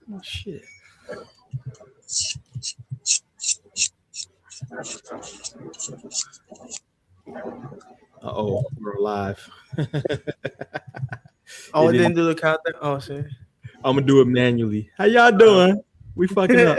Oh, shit. Uh-oh, we're live. Oh, it didn't do the countdown. Oh, shit. I'm gonna do it manually. How y'all doing? We fucking up.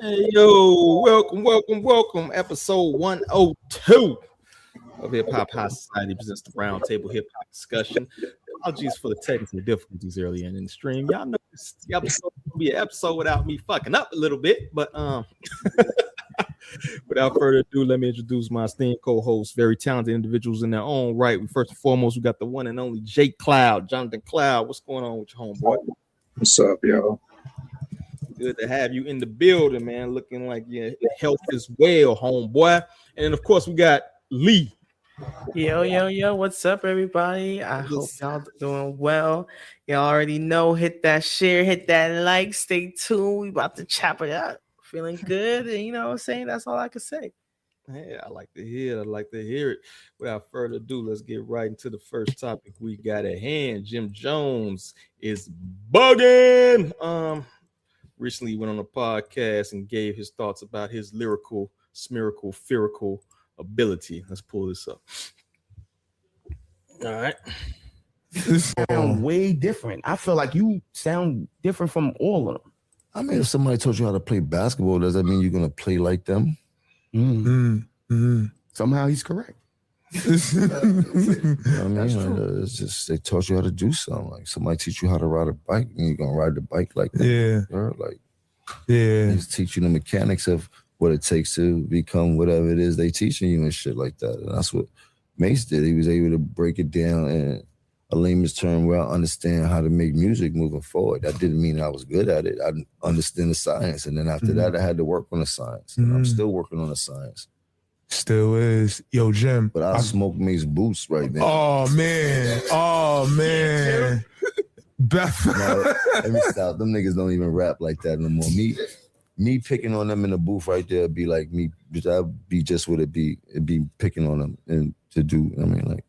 Hey, yo, welcome. Episode 102 of Hip Hop High Society presents the Roundtable Hip Hop Discussion. Apologies for the technical difficulties earlier in the stream. Y'all know this episode will be an episode without me fucking up a little bit, but without further ado, let me introduce my esteemed co-hosts, very talented individuals in their own right. First and foremost, we got the one and only Jake Cloud, Jonathan Cloud. What's going on with your homeboy? What's up, y'all? Good to have you in the building, man. Looking like your health is well, homeboy. And then, of course, we got Lee. Yo. What's up, everybody? I hope y'all doing well. Y'all already know, hit that share, hit that like, stay tuned. We about to chop it up. Feeling good. And you know what I'm saying? That's all I can say. Hey, I like to hear it. Without further ado, let's get right into the first topic we got at hand. Jim Jones is bugging. Recently went on a podcast and gave his thoughts about his lyrical, spherical ability. Let's pull this up. All right. You sound way different. I feel like you sound different from all of them. I mean, if somebody told you how to play basketball, does that mean you're going to play like them? Somehow he's correct. You know what I mean? It's just they taught you how to do something. Like somebody teach you how to ride a bike, and you're gonna ride the bike like that. They just teach you the mechanics of what it takes to become whatever it is they teaching you and shit like that. And that's what Mase did. He was able to break it down in a layman's term where I understand how to make music moving forward. That didn't mean I was good at it. I understand the science, and then after that, I had to work on the science. And I'm still working on the science. Still is. Yo, Jim. But I smoke Mase boots right now. Oh, man. No, let me stop. Them niggas don't even rap like that no more. Me picking on them in the booth right there be like me. That'd be just what it be. It'd be picking on them and to do. I mean, like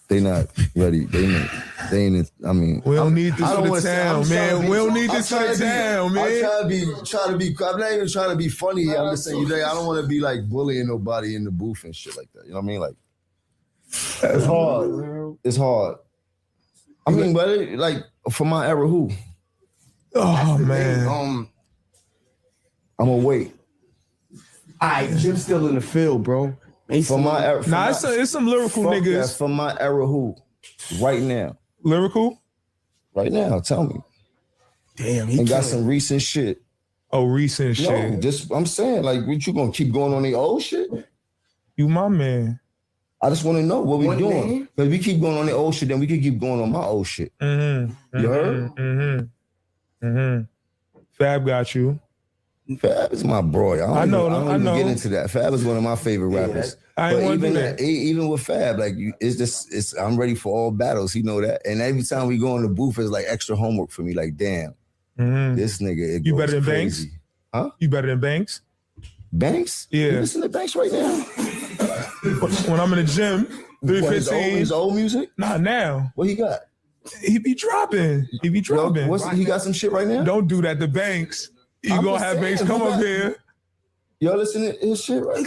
they not ready. They ain't. I mean, we don't need this for the town, man. We don't need this for the town, man. I'm trying to be. I'm not even trying to be funny. I'm just saying, I don't want to be like bullying nobody in the booth and shit like that. You know what I mean? Like, it's hard. It's hard. I mean, but like for my era, who? Oh man. I'm gonna wait. All right, Jim's still in the field, bro. For my era, it's some lyrical niggas. That, for my era, who? Right now. Lyrical? Right now, tell me. Damn, he got some recent shit. Oh, recent shit. Just I'm saying, like, what you gonna keep going on the old shit? You my man. I just want to know what we doing. Because we keep going on the old shit, then we can keep going on my old shit. You heard? Fab got you. Fab is my bro. I don't even get into that. Fab is one of my favorite rappers. I ain't want to do that. Even with Fab, like I'm ready for all battles. He know that. And every time we go in the booth, it's like extra homework for me. Like, damn, this nigga. You better than crazy. Banks? Huh? You better than Banks? Banks? Yeah. You listen to Banks right now? When I'm in the gym, 315. His old music? Not now. What he got? He be dropping. He got some shit right now? Don't do that to Banks. You gonna have Banks come up here. Y'all listen to his shit, right?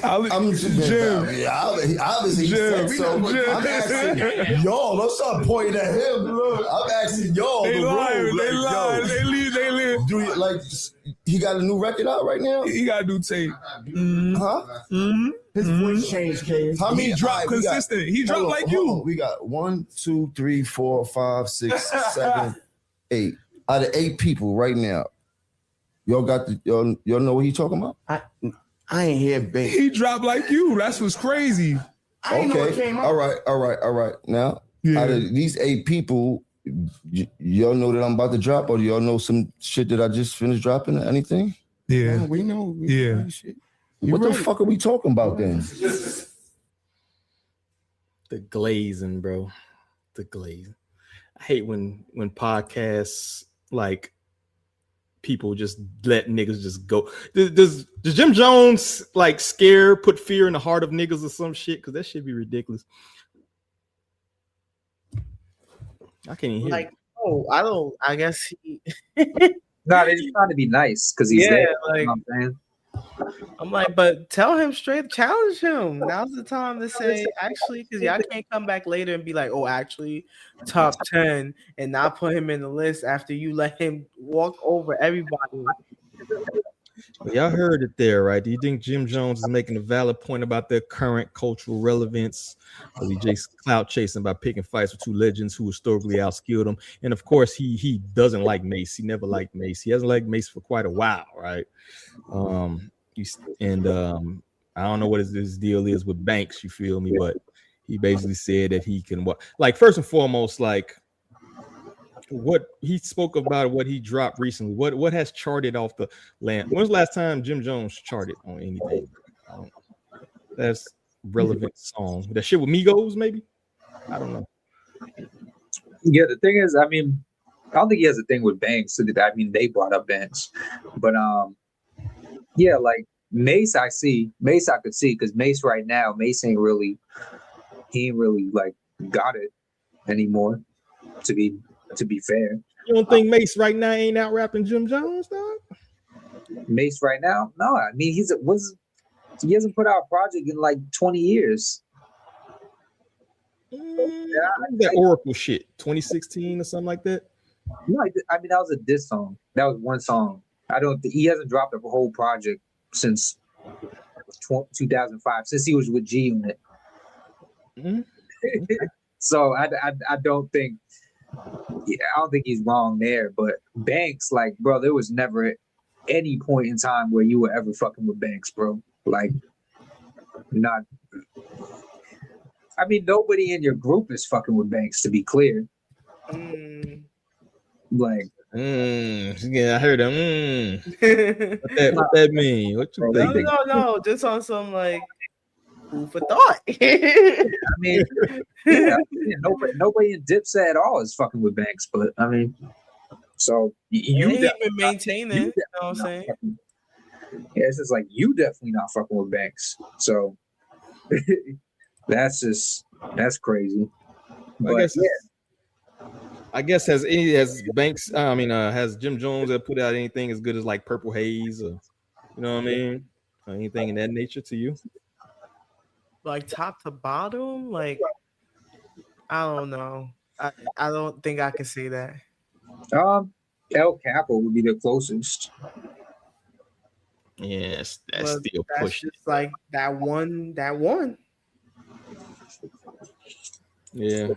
I'm Jim. Obviously, Jim. So I'm asking y'all. Don't start pointing at him. Look, I'm asking y'all. They lying. They like, lying. They live. Do you like? He got a new record out right now. He got a new tape. Huh? His voice changed, Kay. How many? He dropped consistent. He dropped like you. We got 1, 2, 3, 4, 5, 6, 7, 8. Out of 8 people right now, y'all got the y'all know what he talking about? I ain't hear Banks. He dropped like you. That's what's crazy. I ain't know what came out. All right. Now, out of these 8 people, y'all know that I'm about to drop, or do y'all know some shit that I just finished dropping or anything? Yeah. Man, we know. Shit. What the fuck are we talking about then? The glazing, bro. The glazing. I hate when podcasts like people just let niggas just go. Does Jim Jones like put fear in the heart of niggas or some shit? Because that should be ridiculous. I can't even hear. Like, oh, I don't. I guess he. No, they're just trying to be nice because he's there. Like, you know what I'm saying? I'm like, but tell him straight, challenge him. Now's the time to say, actually, because y'all can't come back later and be like, oh, actually, top 10, and not put him in the list after you let him walk over everybody. Well, y'all heard it there, right? Do you think Jim Jones is making a valid point about their current cultural relevance? Or he just clout chasing by picking fights with 2 legends who historically outskilled him? And of course, he doesn't like Mase. He never liked Mase. He hasn't liked Mase for quite a while, right? I don't know what his deal is with Banks, you feel me? But he basically said that he can like first and foremost, like what he spoke about, what he dropped recently, what has charted off the land. When's the last time Jim Jones charted on anything? That's relevant song. That shit with Migos, maybe? I don't know. Yeah, the thing is, I mean, I don't think he has a thing with Banks. I mean, they brought up Banks, but yeah, like Mase, I could see because Mase right now, Mase ain't really like got it anymore. To be fair, You don't think Mase right now ain't out rapping Jim Jones, dog? Mase right now, no. I mean, he hasn't put out a project in like 20 years. That Oracle shit, 2016 or something like that. No, I mean that was a diss song. That was one song. He hasn't dropped a whole project since 2005, since he was with G Unit. So I don't think he's wrong there. But Banks, like, bro, there was never any point in time where you were ever fucking with Banks, bro. Like, not. I mean, nobody in your group is fucking with Banks, to be clear. Like, yeah, I heard him. What that mean? What you think? No, just on some like food for thought. I mean, yeah, nobody in Dipset at all is fucking with Banks, but I mean, so you ain't been maintaining. You know what I'm saying? Yeah, it's just like you definitely not fucking with Banks. So that's crazy. But I guess has Banks? Has Jim Jones put out anything as good as like Purple Haze, or you know what I mean? Or anything in that nature to you? Like top to bottom, like I don't know. I don't think I can say that. El Capo would be the closest. Yes, that's still pushing. Just like that one. Yeah.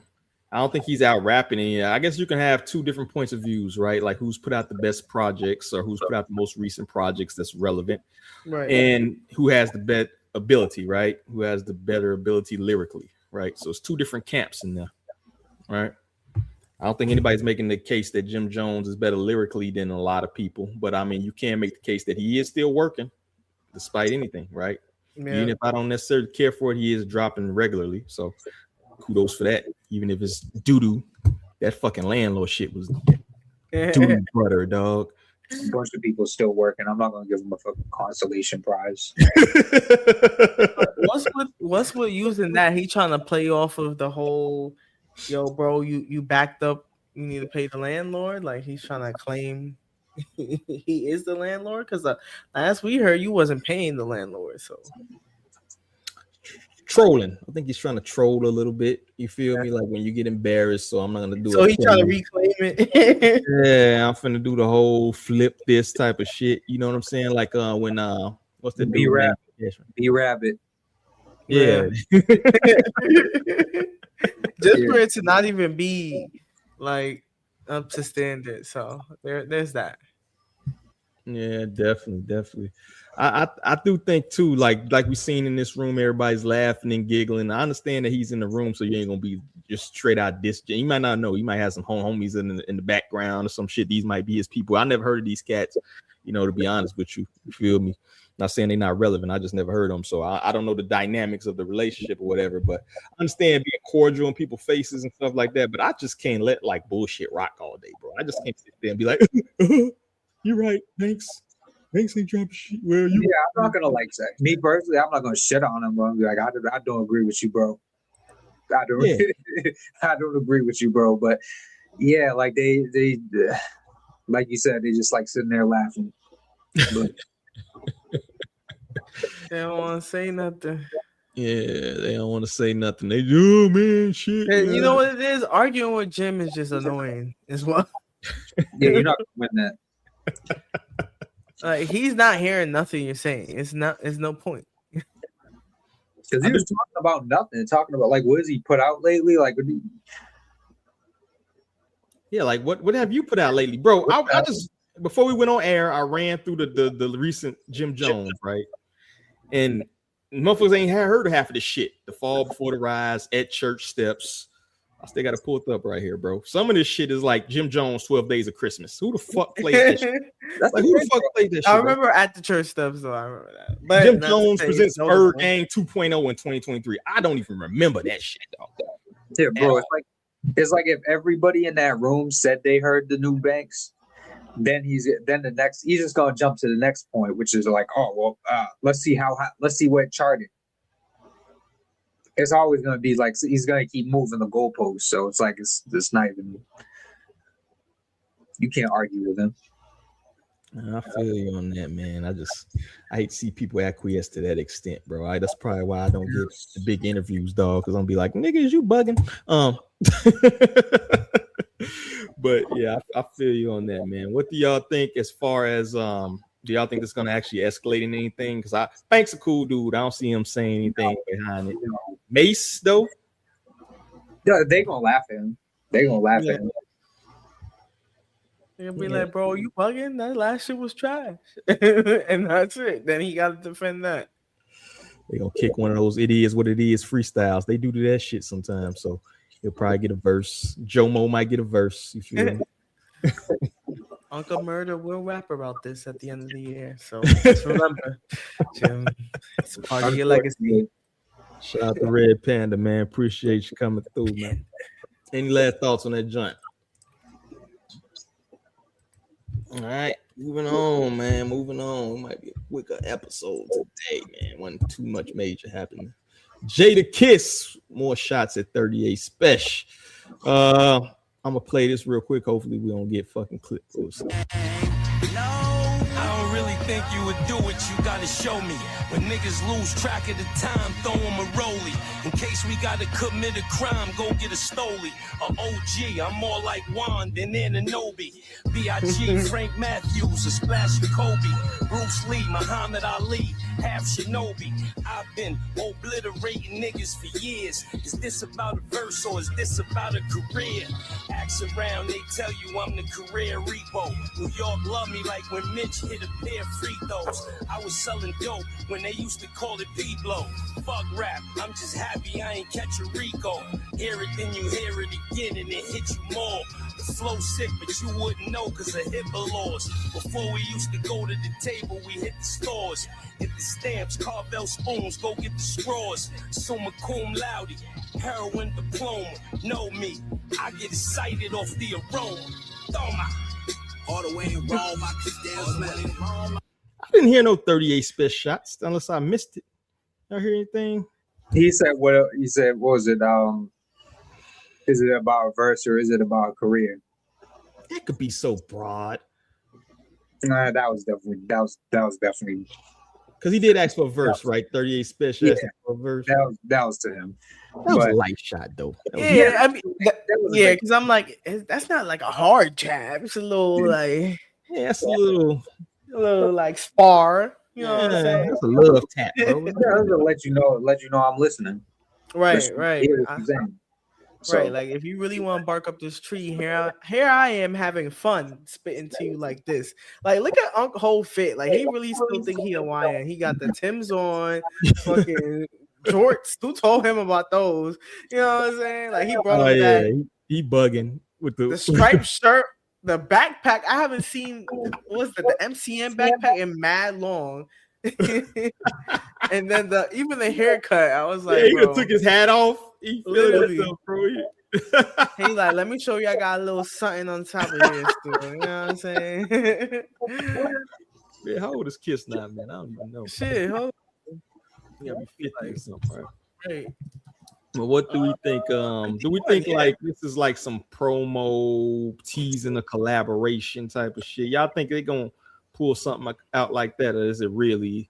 I don't think he's out rapping any. I guess you can have 2 different points of views, right? Like who's put out the best projects or who's put out the most recent projects that's relevant, right? And who has the better ability, right? Who has the better ability lyrically, right? So it's 2 different camps in there, right? I don't think anybody's making the case that Jim Jones is better lyrically than a lot of people, but I mean, you can make the case that he is still working despite anything, right? Yeah. Even if I don't necessarily care for it, he is dropping regularly. So kudos for that. Even if it's doo-doo, that fucking landlord shit was doo-doo butter, dog. A bunch of people still working. I'm not gonna give them a fucking consolation prize. What's with using that? He trying to play off of the whole, yo, bro, you backed up. You need to pay the landlord. Like he's trying to claim he is the landlord because last we heard you wasn't paying the landlord. So trolling. I think he's trying to troll a little bit. You feel me? Like when you get embarrassed, so I'm not gonna do it. So he trying to reclaim it. Yeah, I'm finna do the whole flip this type of shit. You know what I'm saying? Like when what's the B dude? B Rabbit. Yeah. Just for it to not even be like up to standard. So there's that. Yeah, definitely. I do think too, like we seen in this room, everybody's laughing and giggling. I understand that he's in the room, so you ain't gonna be just straight out diss. You might not know. He might have some homies in the background or some shit. These might be his people. I never heard of these cats, to be honest with you. You feel me? Not saying they're not relevant. I just never heard them, so I don't know the dynamics of the relationship or whatever. But I understand being cordial in people's faces and stuff like that. But I just can't let like bullshit rock all day, bro. I just can't sit there and be like, "You're right, thanks." Thanks, ain't dropping shit. Well, I'm not gonna like that. Me personally, I'm not gonna shit on him. I'm like, I don't agree with you, bro. I don't agree with you, bro. But yeah, like they like you said, they just like sitting there laughing. But they don't want to say nothing. Yeah, they don't want to say nothing. They do, man, shit. You know what it is? Arguing with Jim is just annoying as well. Yeah, you're not gonna win that. Like he's not hearing nothing you're saying. It's no point. Because he was talking about nothing, talking about like what has he put out lately? Like like what have you put out lately, bro? I just before we went on air, I ran through the recent Jim Jones, right? And motherfuckers ain't heard of half of this shit. The Fall Before the Rise, At Church Steps. I still got to pull it up right here, bro. Some of this shit is like Jim Jones, 12 Days of Christmas. Who the fuck played that shit? Like, who the fuck played that shit? I remember At the Church Steps, though. I remember that. But Jim Jones presents Bird Gang 2.0 in 2023. I don't even remember that shit, dog. Yeah, bro. It's like if everybody in that room said they heard the new Banks, then he's just gonna jump to the next point, which is like, let's see what it charted. It's always going to be like he's going to keep moving the goalposts. So it's like it's not even. You can't argue with him. I feel you on that, man. I hate to see people acquiesce to that extent, bro. That's probably why I don't get the big interviews, dog. Because I'm be like, nigga, is you bugging? But yeah, I feel you on that, man. What do y'all think as far as do y'all think it's gonna actually escalate in anything? Because Banks a cool dude. I don't see him saying anything behind it. Mase though, they gonna laugh at him. They gonna laugh at him. They'll be like, bro, you bugging? That last shit was trash, and that's it. Then he got to defend that. They gonna kick one of those "it is what it is" freestyles. They do that shit sometimes, so he'll probably get a verse. Jomo might get a verse. You feel me? Uncle Murder will rap about this at the end of the year. So just remember, Jim, it's part of your legacy. Shout out to Red Panda, man. Appreciate you coming through, man. Any last thoughts on that joint? All right, moving on, man. Moving on. It might be a quicker episode today, man. Wasn't too much major happening. Jadakiss, more shots at 38 Spesh. I'm gonna play this real quick. Hopefully, we don't get fucking clipped. I don't really think you would do it, you gotta show me. When niggas lose track of the time, throw them a rollie. In case we gotta commit a crime, go get a Stoli. A OG, I'm more like Juan than Ananobi. B.I.G. Frank Matthews, a splash of Kobe. Bruce Lee, Muhammad Ali, half Shinobi. I've been obliterating niggas for years. Is this about a verse or is this about a career? Ask around, they tell you I'm the career repo. New York love me like when Mitch hit a pair of free throws. I was selling dope when they used to call it P-blow. Fuck rap, I'm just happy I ain't catch a Rico. Hear it, then you hear it again and it hit you more. The flow sick, but you wouldn't know cause of HIPAA laws. Before we used to go to the table, we hit the stores. Get the stamps, Carvel spoons, go get the straws. Summa cum laude, heroin diploma. Know me, I get excited off the aroma. Thoma. All the way in Rome, I keep dancing. I didn't hear no 38 Spesh shots unless I missed it. Y'all hear anything? He said, what was it? Is it about a verse or is it about a career? That could be so broad. Nah, that was definitely. Because he did ask for a verse, right? 38 Spesh asked for a verse. That was to him. That was a light shot, though. Yeah, I mean, because I'm like, that's not like a hard jab. It's a little like, it's a little like spar. You know what I'm saying? That's a love tap, bro. let you know I'm listening. Right. So, right, like if you really want to bark up this tree, here I am having fun spitting to you like this. Like, look at Unc whole fit. Like, he really still think he Hawaiian. He got the Timbs on, fucking jorts. Who told him about those? You know what I'm saying? Like, he brought him back. He bugging with the striped shirt, the backpack. I haven't seen the MCM backpack in mad long. And then even the haircut, I was like, he took his hat off. He literally, himself, bro. He like, let me show you I got a little something on top of here still. You know what I'm saying? Man, how old is Kiss now, man? I don't even know. Shit, hold on. He gotta be 50 or something, right? Hey. Well, what do we think? Do we think like this is like some promo teasing a collaboration type of shit? Y'all think they're gonna pull something out like that, or is it really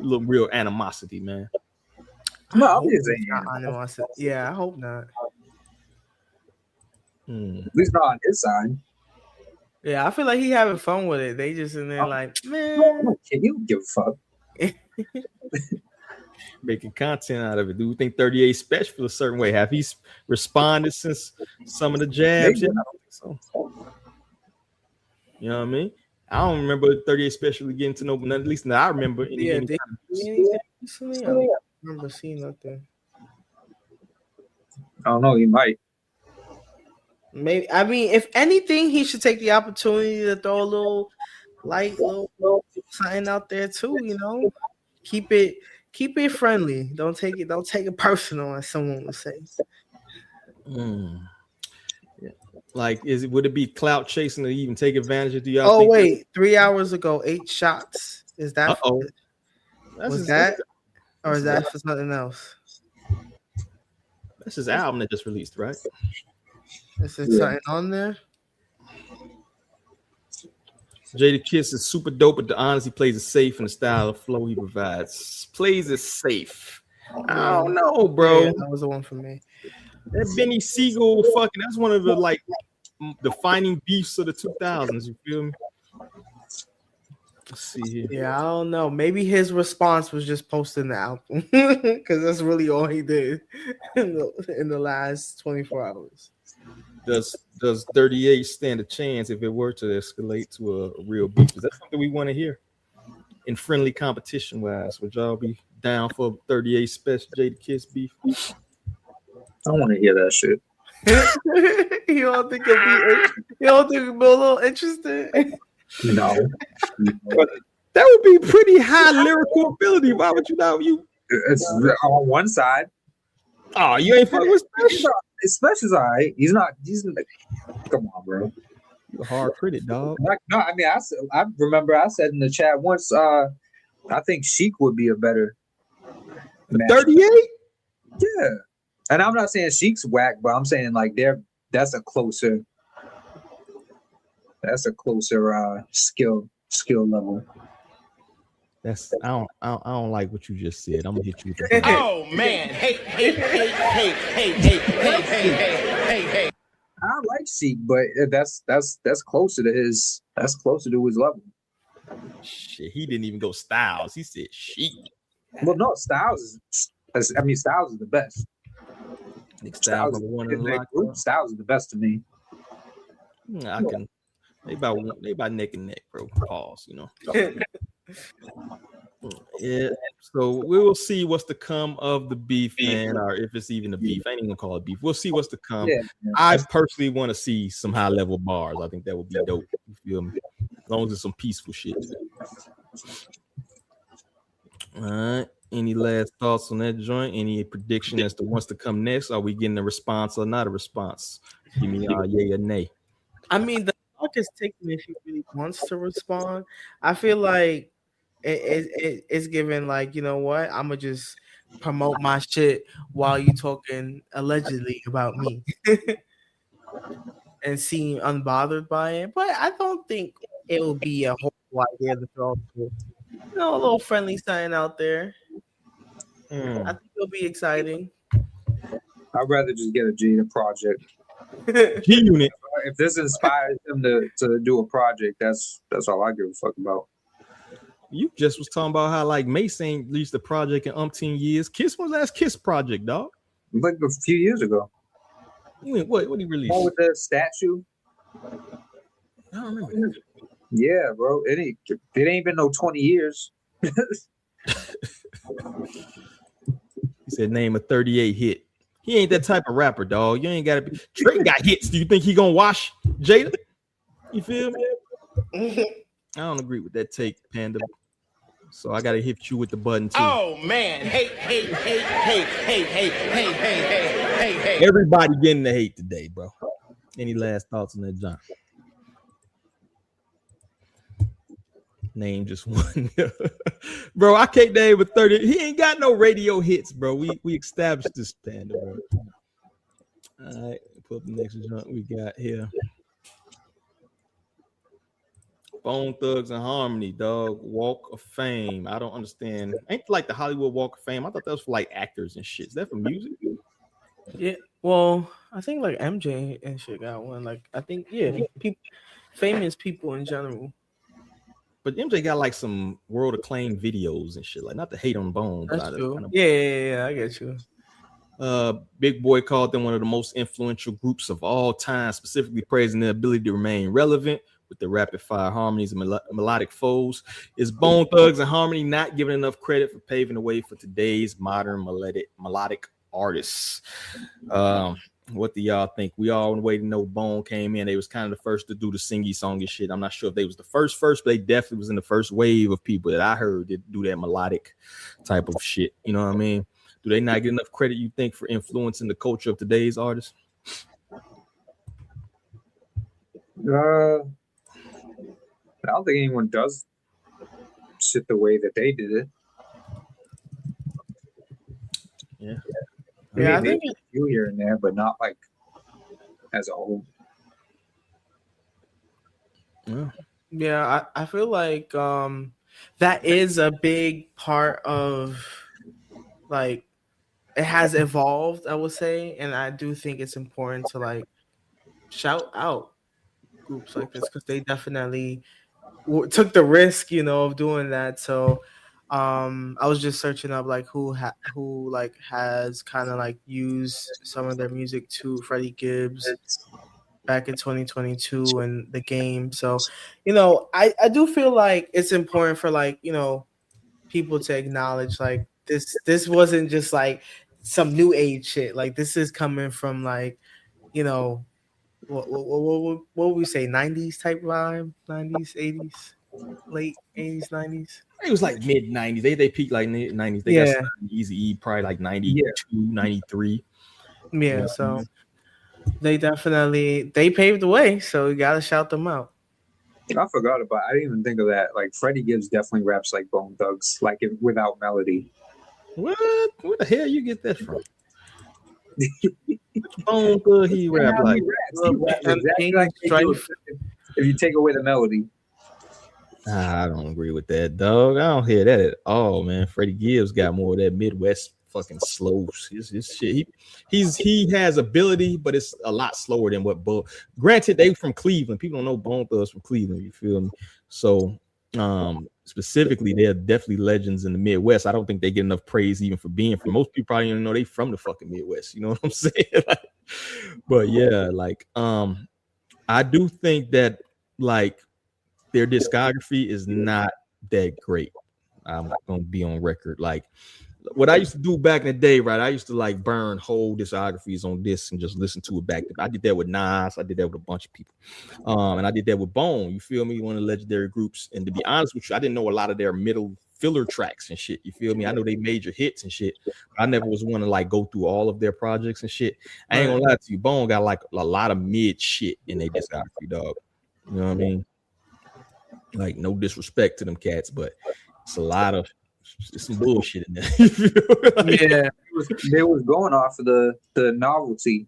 a little real animosity, man? No, I'm just saying animosity. Yeah, I hope not. At least not on his side. Yeah, I feel like he having fun with it. They just in there like, man, can you give a fuck? Making content out of it. Do we think 38 Spesh feel a certain way? Have he responded since some of the jabs? Yeah, I don't think so. You know what I mean? I don't remember 38 Spesh really getting to know, but at least now I remember. I don't remember seeing nothing. I don't know. He might. Maybe. I mean, if anything, he should take the opportunity to throw a little something out there too. You know, keep it friendly. Don't take it personal, as someone would say. Yeah. Like, would it be clout chasing to even take advantage of? Do y'all? Oh wait, 3 hours ago, 8 shots. Is that? Was that, or is that for something else? That's his album that just released, right? Is there something on there? Jadakiss is super dope, but the honesty plays it safe in the style of flow he provides. Plays it safe. I don't know, bro. Yeah, that was the one for me. That Benny Siegel, that's one of the like defining beefs of the 2000s. You feel me? Let's see here. Yeah, I don't know. Maybe his response was just posting the album because that's really all he did in the last 24 hours. Does 38 stand a chance if it were to escalate to a real beef? Is that something we want to hear? In friendly competition wise, would y'all be down for 38 Spesh Jadakiss beef? I want to hear that shit. You don't think it'll be a little interesting? No. But that would be pretty high lyrical ability. Why would you not? It's on one side. Oh, you ain't fucking with Spesh? Spesh is all right. He's come on, bro. You're a hard critic, dog. No, I mean, I remember I said in the chat once, I think Sheik would be a better 38? Yeah. And I'm not saying Sheik's whack, but I'm saying like that's a closer skill level. I don't like what you just said. I'm gonna hit you with the Oh man, hey. I like Sheik, but that's closer to his level. Shit, he didn't even go Styles. He said Sheik. Well, no, Styles is the best. Styles is the best to me. I can. They about neck and neck, bro. Pause. You know. Yeah. So we will see what's to come of the beef, man, or if it's even a beef. I ain't even gonna call it beef. We'll see what's to come. Yeah. I personally want to see some high level bars. I think that would be dope. You feel me? As long as it's some peaceful shit. All right. Any last thoughts on that joint? Any prediction as to what's to come next? Are we getting a response or not a response? Give me yay or nay. I mean, the clock is ticking if he really wants to respond. I feel like it's given like, you know what? I'm gonna just promote my shit while you talking allegedly about me and seem unbothered by it. But I don't think it will be a whole idea to throw. You know, a little friendly sign out there. I Mm. think it'll be exciting. I'd rather just get a Jada project. G-Unit. If this inspires him to do a project, that's all I give a fuck about. You just was talking about how like Mase ain't released a project in umpteen years. Kiss was last Kiss project, dog. Like a few years ago. You mean what? What he released? One with the statue. I don't remember that. Yeah, bro. It ain't been no 20 years. He said name a 38 hit. He ain't that type of rapper, dog. You ain't gotta be. Drake got hits. Do you think he gonna wash Jada? You feel me? I don't agree with that take, Panda. So I gotta hit you with the button too. Oh man, hey. Everybody getting the hate today, bro. Any last thoughts on that, John? Name just one. Bro, I can't name a 30. He ain't got no radio hits, bro. We established this, Panda, bro. All right, put up the next joint we got here. Bone Thugs and Harmony, dog. Walk of Fame. I don't understand. Ain't like the Hollywood Walk of Fame. I thought that was for like actors and shit. Is that for music? Yeah. Well, I think like MJ and shit got one. Like I think people, famous people in general. But MJ got like some world acclaimed videos and shit. Like not to hate on Bone. That's but true. Yeah, I get you. Big Boy called them one of the most influential groups of all time, specifically praising their ability to remain relevant with the rapid fire harmonies and melodic flows. Is Bone Thugs and Harmony not giving enough credit for paving the way for today's modern melodic artists? What do y'all think? We all waiting to know Bone came in. They was kind of the first to do the singy song and shit. I'm not sure if they was the first, but they definitely was in the first wave of people that I heard that do that melodic type of shit. You know what I mean? Do they not get enough credit, you think, for influencing the culture of today's artists? I don't think anyone does shit the way that they did it. Yeah. Yeah, I think a few here and there, but not like as a whole. Yeah, I feel like that is a big part of like it has evolved, I would say, and I do think it's important to like shout out groups like this because they definitely took the risk, you know, of doing that. So I was just searching up like who like has kind of like used some of their music to Freddie Gibbs back in 2022 and the game. So, you know, I do feel like it's important for like, you know, people to acknowledge like this wasn't just like some new age shit. Like this is coming from like, you know, what would we say, 90s type vibe, 90s, 80s, late 80s, 90s. It was like mid 90s. They peaked like mid 90s. They got Easy E probably like 92, 93. Yeah, so they paved the way, so you gotta shout them out. I forgot about. I didn't even think of that. Like Freddie Gibbs definitely raps like Bone Thugs, like without melody. What? Where the hell you get that from? Bone Thug he rap like? He raps exactly like if you take away the melody. I don't agree with that, dog. I don't hear that at all, man. Freddie Gibbs got more of that Midwest fucking slow. His shit. He has ability, but it's a lot slower than what Bo. Granted, they from Cleveland. People don't know Bone Thugs from Cleveland. You feel me? So, specifically, they're definitely legends in the Midwest. I don't think they get enough praise even for being from. Most people probably don't know they from the fucking Midwest. You know what I'm saying? But yeah, like, I do think that like their discography is not that great. I'm gonna be on record. Like what I used to do back in the day, right? I used to like burn whole discographies on disc and just listen to it back. I did that with Nas. I did that with a bunch of people. And I did that with Bone. You feel me? One of the legendary groups. And to be honest with you, I didn't know a lot of their middle filler tracks and shit. You feel me? I know they major hits and shit. I never was one to like go through all of their projects and shit. I ain't gonna lie to you. Bone got like a lot of mid shit in their discography, dog. You know what I mean? Like no disrespect to them cats, but it's a lot of some bullshit in there. Like, yeah, they was going off of the novelty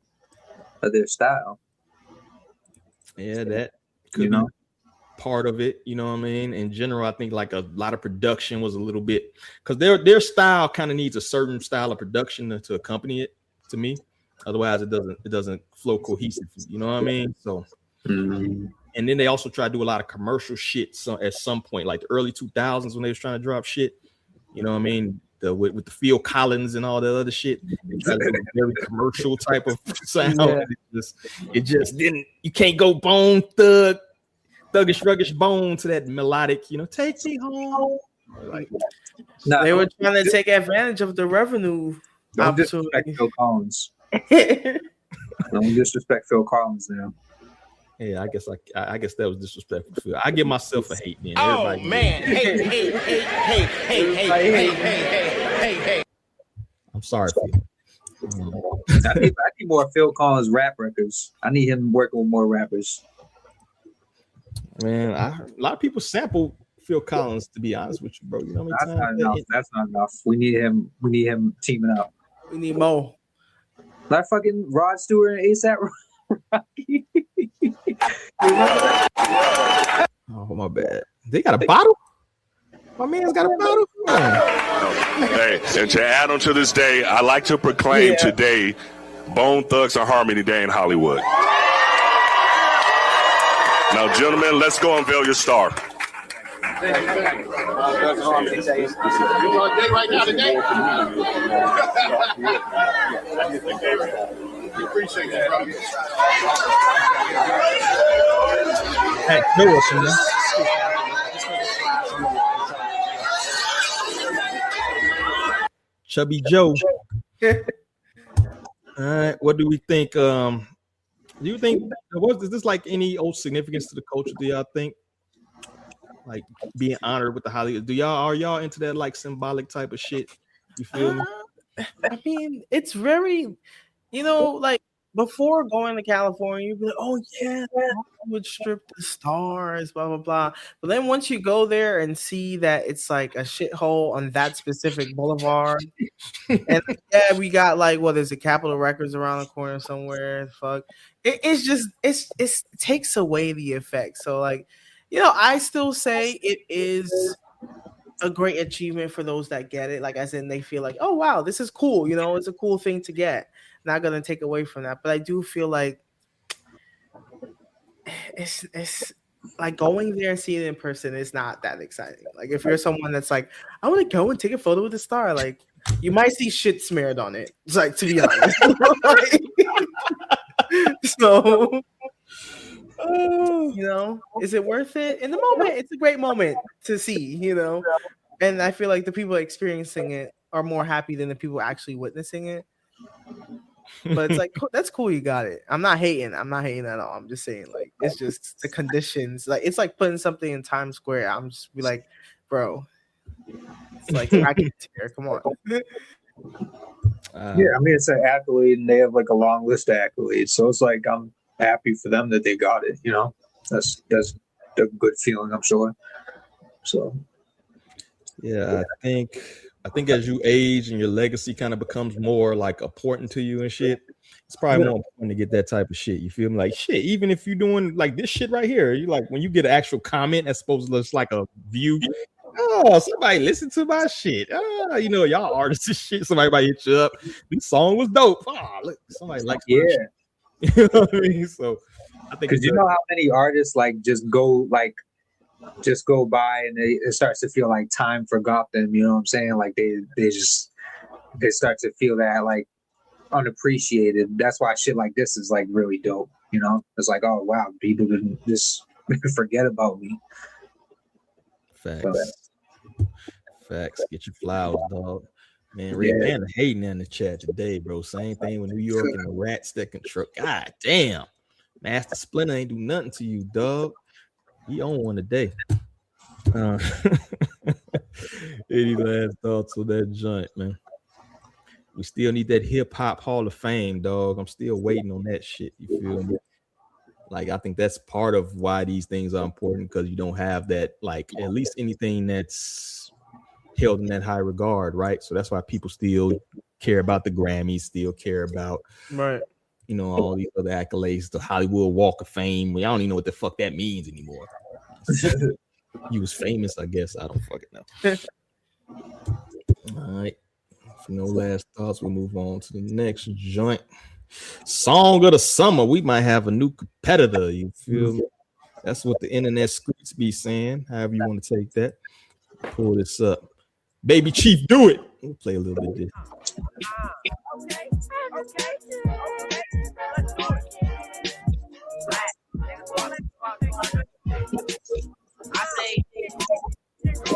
of their style. Yeah, that could, you know. part of it, you know what I mean? In general, I think like a lot of production was a little bit, because their style kind of needs a certain style of production to accompany it, to me. Otherwise it doesn't flow cohesively, you know what I mean? So and then they also try to do a lot of commercial shit at some point, like the early 2000s when they was trying to drop shit, you know what I mean? With the Phil Collins and all that other shit, they try to do a very commercial type of sound. Yeah. It just didn't. You can't go bone thuggish ruggish bone to that melodic. You know, take me home. Like, they were trying to take advantage of the revenue. Don't disrespect Phil Collins. Don't disrespect Phil Collins now. Yeah, I guess that was disrespectful. I give myself a hate, man. Oh man, hey. I'm sorry, Phil. I need more Phil Collins rap records. I need him working with more rappers. Man, a lot of people sample Phil Collins, to be honest with you, bro. You know what I mean? That's not enough. We need him teaming up. We need more. Like fucking Rod Stewart and ASAP Rocky. Oh, my bad. They got a bottle? My man's got a bottle? Hey, and to add on to this day, I like to proclaim today Bone Thugs and Harmony Day in Hollywood. Now, gentlemen, let's go unveil your star. Appreciate that. Hey, no Wilson, man. Chubby Joe. All right, what do we think? Do you think is this like any old significance to the culture? Do y'all think, like being honored with the Hollywood? Are y'all into that like symbolic type of shit? You feel me? I mean, it's very, like before going to California, you'd be like, oh yeah, I would strip the stars, blah blah blah. But then once you go there and see that it's like a shithole on that specific boulevard, and we got like, there's a Capitol Records around the corner somewhere. Fuck, it takes away the effect. So like, I still say it is a great achievement for those that get it. Like I said, they feel like, oh wow, this is cool. It's a cool thing to get. Not gonna take away from that, but I do feel like it's like going there and seeing it in person is not that exciting. Like if you're someone that's like, I want to go and take a photo with the star, like you might see shit smeared on it. It's like, to be honest. So is it worth it? In the moment, it's a great moment to see, and I feel like the people experiencing it are more happy than the people actually witnessing it. But it's like, that's cool, you got it. I'm not hating at all. I'm just saying, like, it's just the conditions. Like, it's like putting something in Times Square. I'm just be like, bro, it's like rackets here. Come on. Yeah, I mean, it's an accolade, and they have like a long list of accolades. So it's like, I'm happy for them that they got it. That's a good feeling, I'm sure. So, yeah, I think as you age and your legacy kind of becomes more like important to you and shit, it's probably more important to get that type of shit. You feel me? Like shit, even if you're doing like this shit right here, you like when you get an actual comment that's supposed to look like a view. Oh, somebody listen to my shit. Y'all artists and shit. Somebody might hit you up. This song was dope. Oh, look, somebody likes my shit. You know what I mean? So I think because how many artists like just go by and it starts to feel like time forgot them, you know what I'm saying? Like they start to feel that like unappreciated. That's why shit like this is like really dope, It's like, oh wow, people didn't just forget about me. Facts. Get your flowers, dog. Man, Ray man hating in the chat today, bro. Same thing with New York and the rats that control. God damn. Master Splinter ain't do nothing to you, dog. He own one today. Any last thoughts on that joint, man? We still need that hip hop Hall of Fame, dog. I'm still waiting on that shit. You feel me? Like, I think that's part of why these things are important, because you don't have that, like, at least anything that's held in that high regard, right? So that's why people still care about the Grammys, still care about, right? All these other accolades, the Hollywood Walk of Fame. I don't even know what the fuck that means anymore. He was famous, I guess. I don't fucking know. All right. For no last thoughts, we'll move on to the next joint. Song of the summer. We might have a new competitor. You feel me? That's what the internet streets be saying. However you want to take that. Pull this up. Baby Chief, do it. We'll play a little bit of this.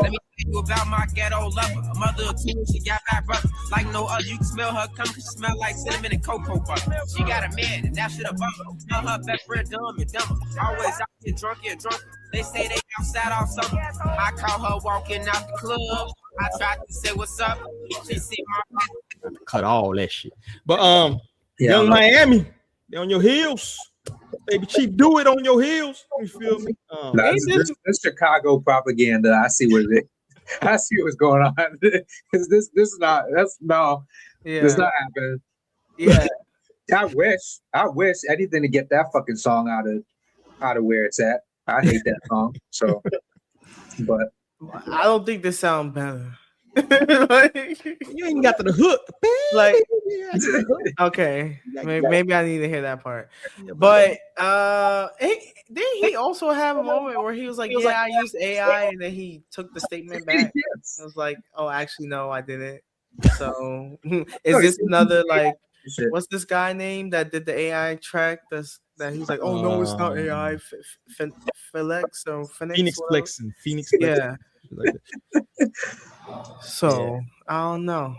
Let me tell you about my ghetto lover. A mother of two, she got bad brothers. Like no other, you can smell her coming. She smell like cinnamon and cocoa butter. She got a man, and that shit a bummer. Tell her best friend dumb and dumber. Always out here drunk and drunk. They say they outside all summer. I call her walking out the club. I tried to say what's up. She see my cut all that shit. But Young Miami, they on your heels. Baby Chief, do it on your heels. You feel me? This Chicago propaganda. I see what it. I see what's going on. This is not. That's no. Yeah. It's not happening. Yeah. I wish anything to get that fucking song out of where it's at. I hate that song. So, but I don't think this sound better. Like, you ain't got to the hook. Like, okay, maybe I need to hear that part. But didn't he also have a moment where he was like, "Yeah, I used AI," and then he took the statement back? Yes. I was like, "Oh, actually, no, I didn't." So, is this another like? What's this guy name that did the AI track? That he's like, "Oh no, it's not AI." Felix or Phoenix Flexing. Phoenix Flexing. Yeah. So I don't know.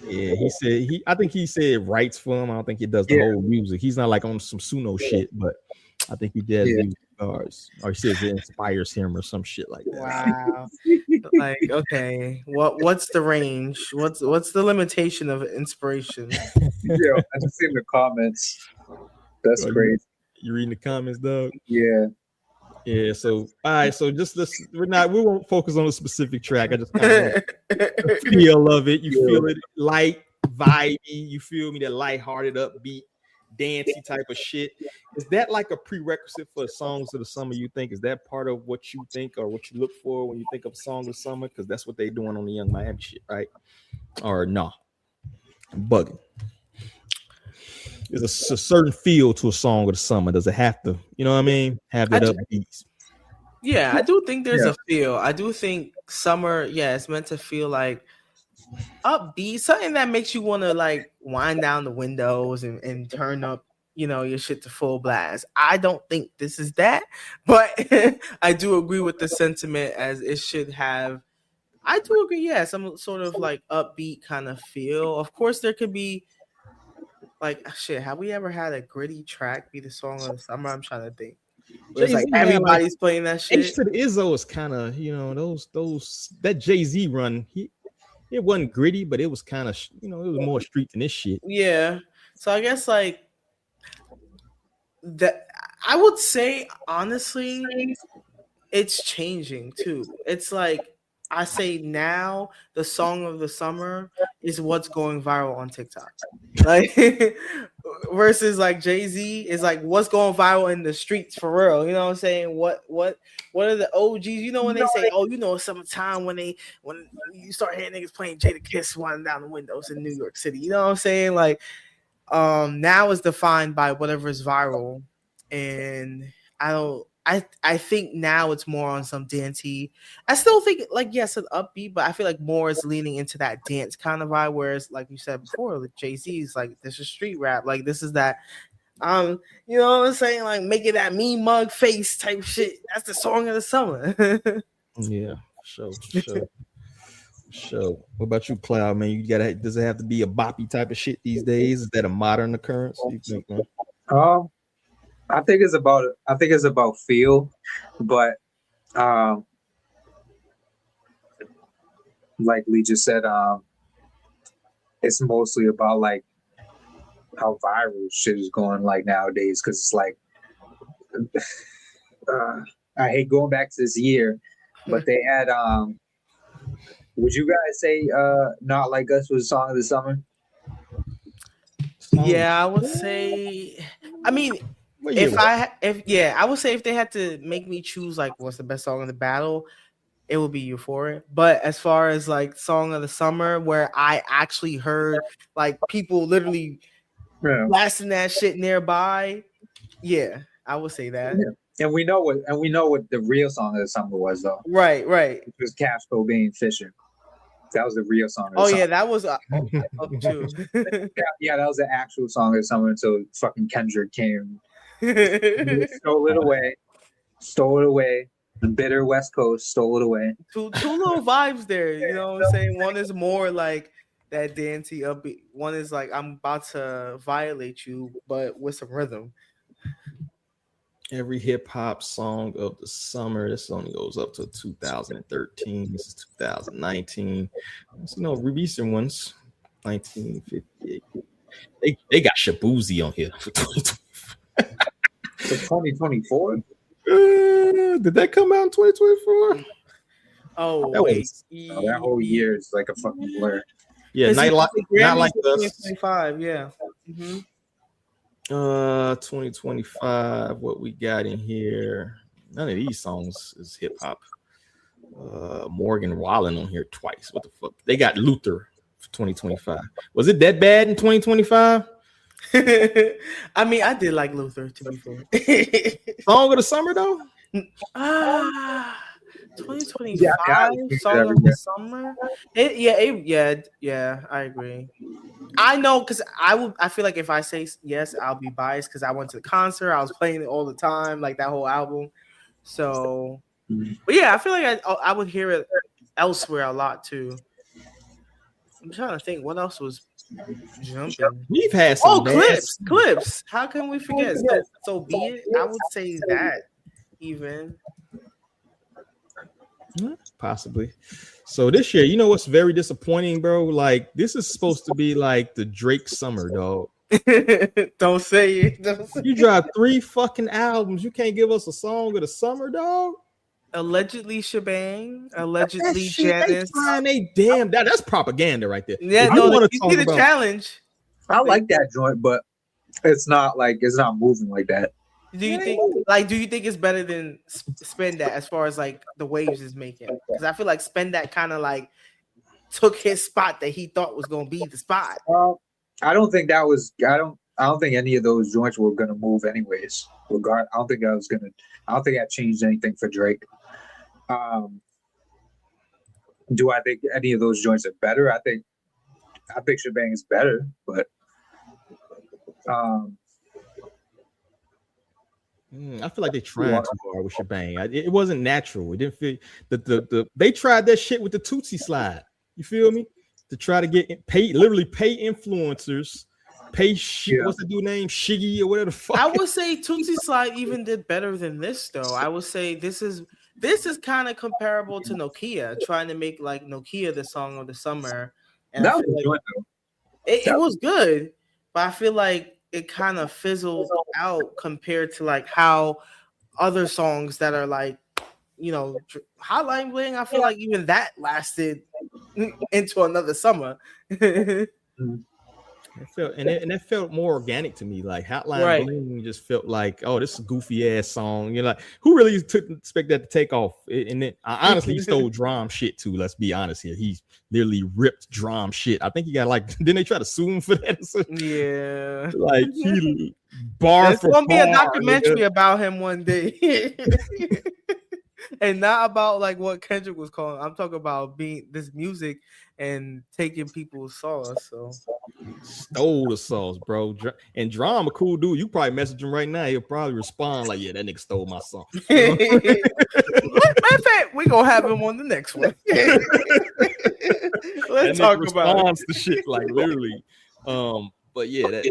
Yeah, I think he said writes for him. I don't think he does the whole music. He's not like on some Suno shit, but I think he does music or he says it inspires him or some shit like that. Wow. Like, okay, what's the range? What's the limitation of inspiration? Yeah, I just seen the comments. That's crazy. You reading the comments, Doug? Yeah. Yeah, so all right, so just we won't focus on a specific track. I just kind of feel of it. You feel it light, vibey, you feel me? That lighthearted, upbeat, dancey type of shit. Is that like a prerequisite for songs of the summer, you think? Is that part of what you think or what you look for when you think of songs of summer? Because that's what they're doing on the Young Miami shit, right? Or no? I'm bugging. There's a certain feel to a song of the summer. Does it have to, you know what I mean? Have that upbeat. Yeah, I do think there's a feel. I do think summer, it's meant to feel like upbeat, something that makes you want to like wind down the windows and turn up, your shit to full blast. I don't think this is that, but I do agree with the sentiment as it should have. I do agree, some sort of like upbeat kind of feel. Of course, there could be like shit. Have we ever had a gritty track be the song of the summer? I'm trying to think. It's like everybody's playing that shit. H to the Izzo is kind of, those that Jay-Z run. It wasn't gritty, but it was kind of, it was more street than this shit. Yeah. So I guess like that. I would say honestly, it's changing too. It's like I say now, the song of the summer is what's going viral on TikTok. Like versus like Jay-Z is like what's going viral in the streets for real. You know what I'm saying? What are the OGs? When they say, it's summertime when you start hearing niggas playing Jadakiss winding down the windows in New York City. You know what I'm saying? Like now is defined by whatever is viral. And I think now it's more on some dancey. I still think like an upbeat, but I feel like more is leaning into that dance kind of vibe. Whereas, like you said before, with Jay-Z's like this is street rap, like this is that, you know what I'm saying, like making that mean mug face type shit. That's the song of the summer. Yeah, sure. What about you, Cloud? Man, does it have to be a boppy type of shit these days? Is that a modern occurrence? You think, man? I think it's about feel, but like Lee just said, it's mostly about like how viral shit is going like nowadays. Because it's like I hate going back to this year, but they had would you guys say Not Like Us was a song of the summer? Yeah, I would say. I mean, I would say if they had to make me choose like what's the best song in the battle, it would be Euphoria. But as far as like song of the summer, where I actually heard like people literally blasting that shit nearby, yeah, I would say that. Yeah. And we know what the real song of the summer was though. Right. It was Cash Cobain Fisher. That was the real song of the summer. Yeah, that was up too. yeah, that was the actual song of the summer until fucking Kendrick came. Stole it away. The bitter West Coast stole it away. Two little vibes there, you know what I'm saying? One is more like that dancey upbeat. One is like I'm about to violate you, but with some rhythm. Every hip hop song of the summer. This only goes up to 2013. This is 2019. So, recent ones, 1958. They got Shabuzi on here for 2024. Did that come out in 2024? Oh, that whole year is like a fucking blur. Yeah, not like us. 2025. Yeah. Mm-hmm. 2025. What we got in here? None of these songs is hip hop. Morgan Wallen on here twice. What the fuck? They got Luther for 2025. Was it that bad in 2025? I mean, I did like Luther, to be fair. Song of the summer though? 2025 song of the summer. Yeah, I agree. I know because I feel like if I say yes, I'll be biased because I went to the concert, I was playing it all the time, like that whole album. So, but yeah, I feel like I would hear it elsewhere a lot too. I'm trying to think what else was jumping. We've had some clips. How can we forget? So be it. I would say that even. Possibly. So this year, you know what's very disappointing, bro? Like this is supposed to be like the Drake summer, dog. Don't say it. You dropped 3 fucking albums. You can't give us a song of the summer, dog. Allegedly Shebang, allegedly Janice. That's propaganda right there. Yeah, you see the challenge. I like that joint, but it's not moving like that. Do you think it's better than Spend That as far as like the waves is making? Because I feel like Spend That kind of like took his spot that he thought was gonna be the spot. I don't think that was. I don't think any of those joints were gonna move anyways. I don't think that changed anything for Drake. Do I think any of those joints are better? I think Shebang is better, but I feel like they tried too hard with Shebang. It wasn't natural. It didn't feel they tried that shit with the Tootsie slide. You feel me? To try to pay influencers, what's the dude name? Shiggy or whatever the fuck. I would say Tootsie Slide even did better than this though. I would say this is kind of comparable to Nokia trying to make like Nokia the song of the summer. And that was good though. It was good, but I feel like it kind of fizzled out compared to like how other songs that are like, you know, Hotline Bling. I feel like even that lasted into another summer. It felt more organic to me. Like Hotline Bling just felt like, oh, this is a goofy ass song. You're like, who really expect that to take off? And then honestly, he stole drum shit too. Let's be honest here. He literally ripped drum shit. I think he got like, didn't they try to sue him for that? Yeah, like he bar There's for gonna bar. Be a documentary about him one day. And not about like what Kendrick was calling. I'm talking about being this music and taking people's sauce. So stole the sauce, bro. And Drum a cool dude. You probably message him right now. He'll probably respond like, "Yeah, that nigga stole my song." Matter of fact, we gonna have him on the next one. Let's talk about the shit like literally. But yeah,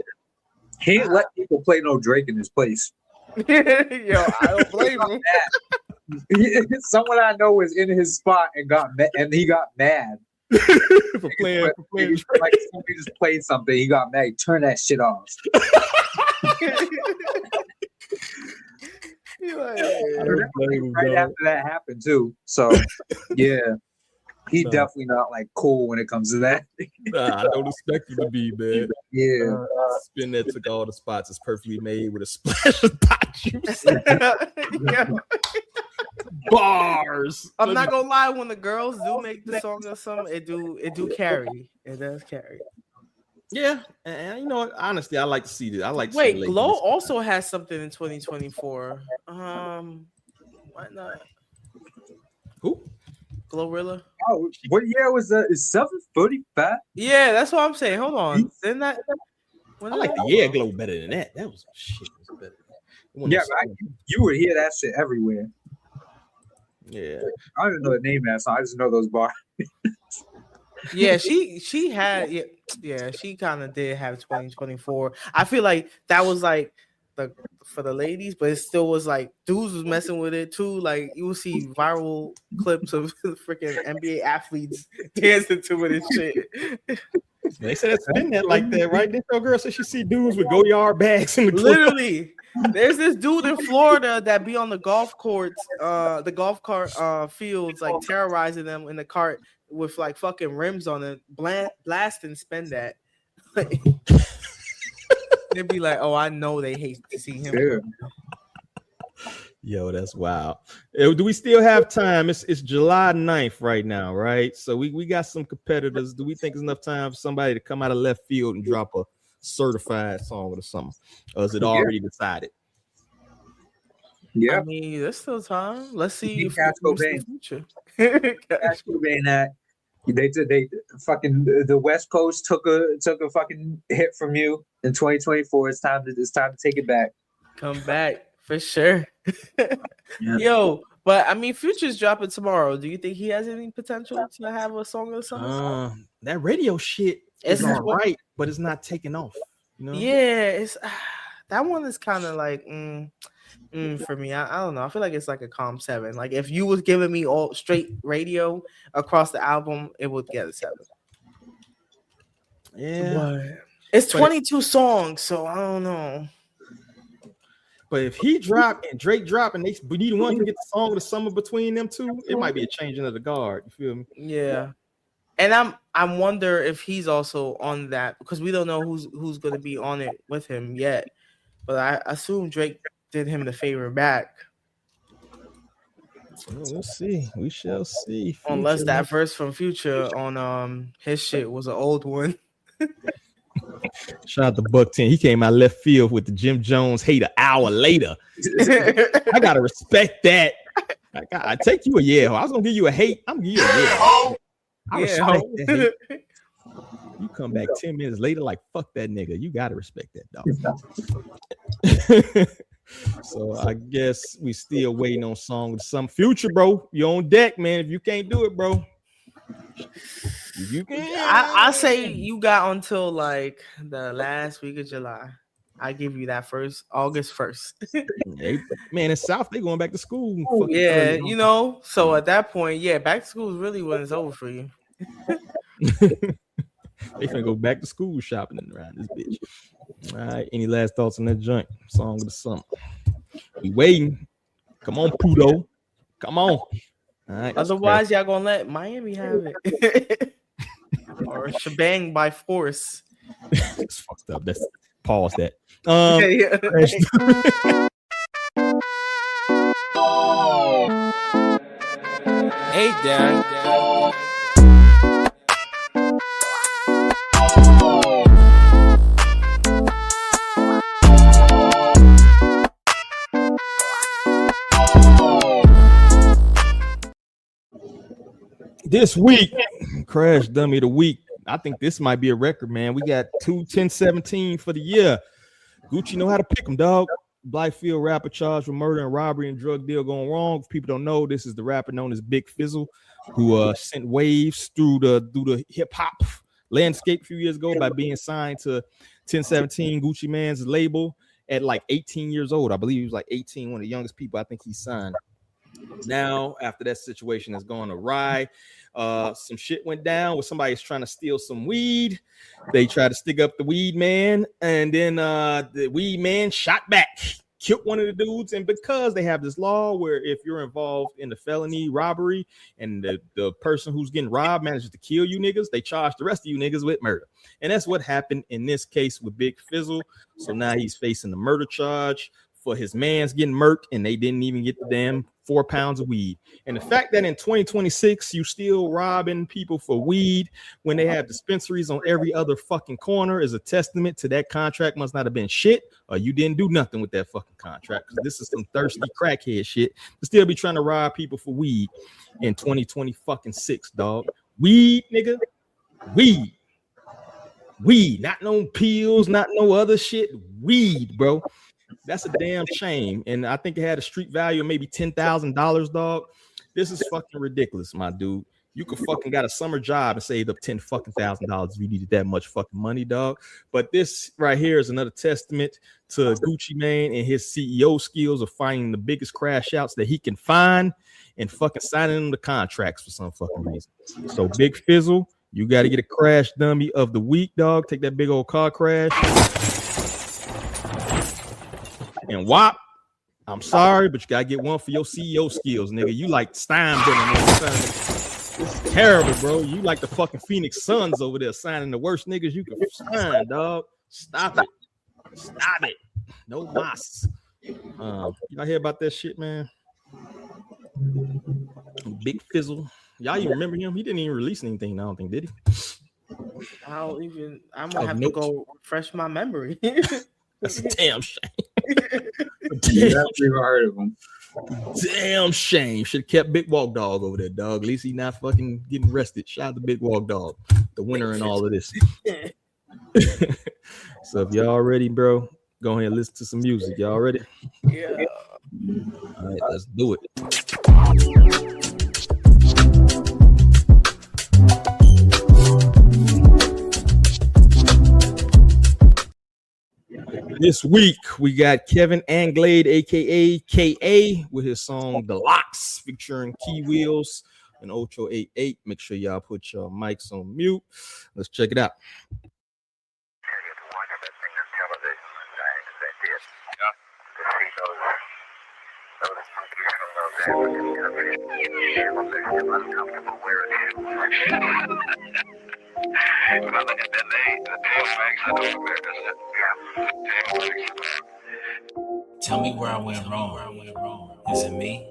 he ain't let people play no Drake in his place. Yo, I don't blame him. Someone I know was in his spot and he got mad for playing. Like somebody just played something, he got mad. Turn that shit off. Right after that happened too. So yeah, he's definitely not like cool when it comes to that. Nah, I don't expect you to be, man. Yeah. Spin that took all the spots. It's perfectly made with a splash of pot juice. Bars. I'm not gonna lie. When the girls do make the song or something, it do carry. It does carry. Yeah, and you know what? Honestly, I like to see this. I like. To Wait, see Glow also has something in 2024. Why not? Who? Glorilla. Oh, what year was that? Is 745? Yeah, that's what I'm saying. Hold on. Didn't that? I like the Yeah Glow better than that. That was shit. Was better. Yeah, you would hear that shit everywhere. Yeah, I don't even know the name of that song. I just know those bars. Yeah, she had she kind of did have 2024. I feel like that was like for the ladies, but it still was like dudes was messing with it too. Like you will see viral clips of freaking NBA athletes dancing to it and shit. They said it's been that like that, right? This girl said she see dudes with go-yard bags in the club. Literally. There's this dude in Florida that be on the golf courts, the golf cart fields, like terrorizing them in the cart with like fucking rims on it, blast and spend that. They'd be like, "Oh, I know they hate to see him." Yeah. Yo, that's wild. Do we still have time? It's July 9th right now, right? So we got some competitors. Do we think it's enough time for somebody to come out of left field and drop a certified song or something? Or is it already decided? Yeah. I mean, there's still time. Let's see if Cash the future. Cash Cobain that they fucking the West Coast took a fucking hit from you in 2024. It's time to take it back. Come back for sure. Yeah. Yo, but I mean, Future's dropping tomorrow. Do you think he has any potential to have a song or something? That radio shit is all right, but it's not taking off. You know? Yeah, it's that one is kind of like for me. I don't know. I feel like it's like a calm 7. Like if you was giving me all straight radio across the album, it would get a 7. Yeah, but it's 22 songs, so I don't know. But if he drop and Drake drop and we need one to get the song of the summer between them two, it might be a changing of the guard. You feel me? Yeah. And I wonder if he's also on that because we don't know who's going to be on it with him yet. But I assume Drake did him the favor back. We'll see. We shall see. Future. Unless that verse from Future on his shit was an old one. Shout out to Buck 10. He came out left field with the Jim Jones hate an hour later. I gotta respect that. I take you a yeah. I was gonna give you a hate. I'm gonna give you a yeah. I respect that hate. You come back 10 minutes later, like fuck that nigga. You gotta respect that dog. So I guess we still waiting on song with some Future, bro. You on deck, man. If you can't do it, bro. You can. I say you got until like the last week of July. I give you that August 1st. Man, in South, they going back to school. Yeah, you know. So at that point, yeah, back to school is really when it's over for you. They finna go back to school shopping around this bitch. All right. Any last thoughts on that joint? Song of the summer. We waiting. Come on, Pluto. Come on. All right. Otherwise, y'all gonna let Miami have it. Or shebang by force. It's fucked up. That's pause that. Hey, Dad. This week, Crash Dummy of the Week. I think this might be a record, man. We got 2-10-17 for the year. Gucci know how to pick them, dog. Blythefield rapper charged with murder and robbery and drug deal going wrong. If people don't know, this is the rapper known as Big Fizzle, who sent waves through the hip hop landscape a few years ago by being signed to 1017 Gucci Man's label at like 18 years old. I believe he was like 18, one of the youngest people I think he signed. Now, after that situation has gone awry, some shit went down where somebody's trying to steal some weed. They tried to stick up the weed man, and then the weed man shot back, killed one of the dudes. And because they have this law where if you're involved in the felony robbery and the person who's getting robbed manages to kill you niggas, they charge the rest of you niggas with murder. And that's what happened in this case with Big Fizzle. So now he's facing the murder charge for his man's getting murked, and they didn't even get the damn 4 pounds of weed. And the fact that in 2026 you still robbing people for weed when they have dispensaries on every other fucking corner is a testament to that contract must not have been shit, or you didn't do nothing with that fucking contract, because this is some thirsty crackhead shit to still be trying to rob people for weed in 2026, dog. Weed, nigga. Weed, not no pills, not no other shit. Weed, bro. That's a damn shame. And I think it had a street value of maybe $10,000, dog. This is fucking ridiculous, my dude. You could fucking got a summer job and saved up $10,000 if you needed that much fucking money, dog. But this right here is another testament to Gucci Mane and his CEO skills of finding the biggest crash outs that he can find and fucking signing them the contracts for some fucking reason. So Big Fizzle, you got to get a crash dummy of the week, dog. Take that big old car crash. And WAP, I'm sorry, but you gotta get one for your CEO skills, nigga. You like Steinbrenner, it's terrible, bro. You like the fucking Phoenix Suns over there signing the worst niggas you can sign, dog. Stop it. No Mase. Y'all hear about that shit, man? Big Fizzle. Y'all even remember him? He didn't even release anything, I don't think, did he? I'm gonna have to go refresh my memory. That's a damn shame. Never heard of him. Damn shame. Should have kept Big Walk Dog over there, dog. At least he's not fucking getting arrested. Shout out to Big Walk Dog, the winner in all of this. So if y'all ready, bro, go ahead and listen to some music. Y'all ready? Yeah. All right, let's do it. This week we got Kevin Anglade, aka KA, with his song "The Locks," featuring Key Wheels and Ocho 88. Make sure y'all put your mics on mute. Let's check it out. When I look at that name, the damn facts, I don't remember that. Tell me where I went wrong. Is it me?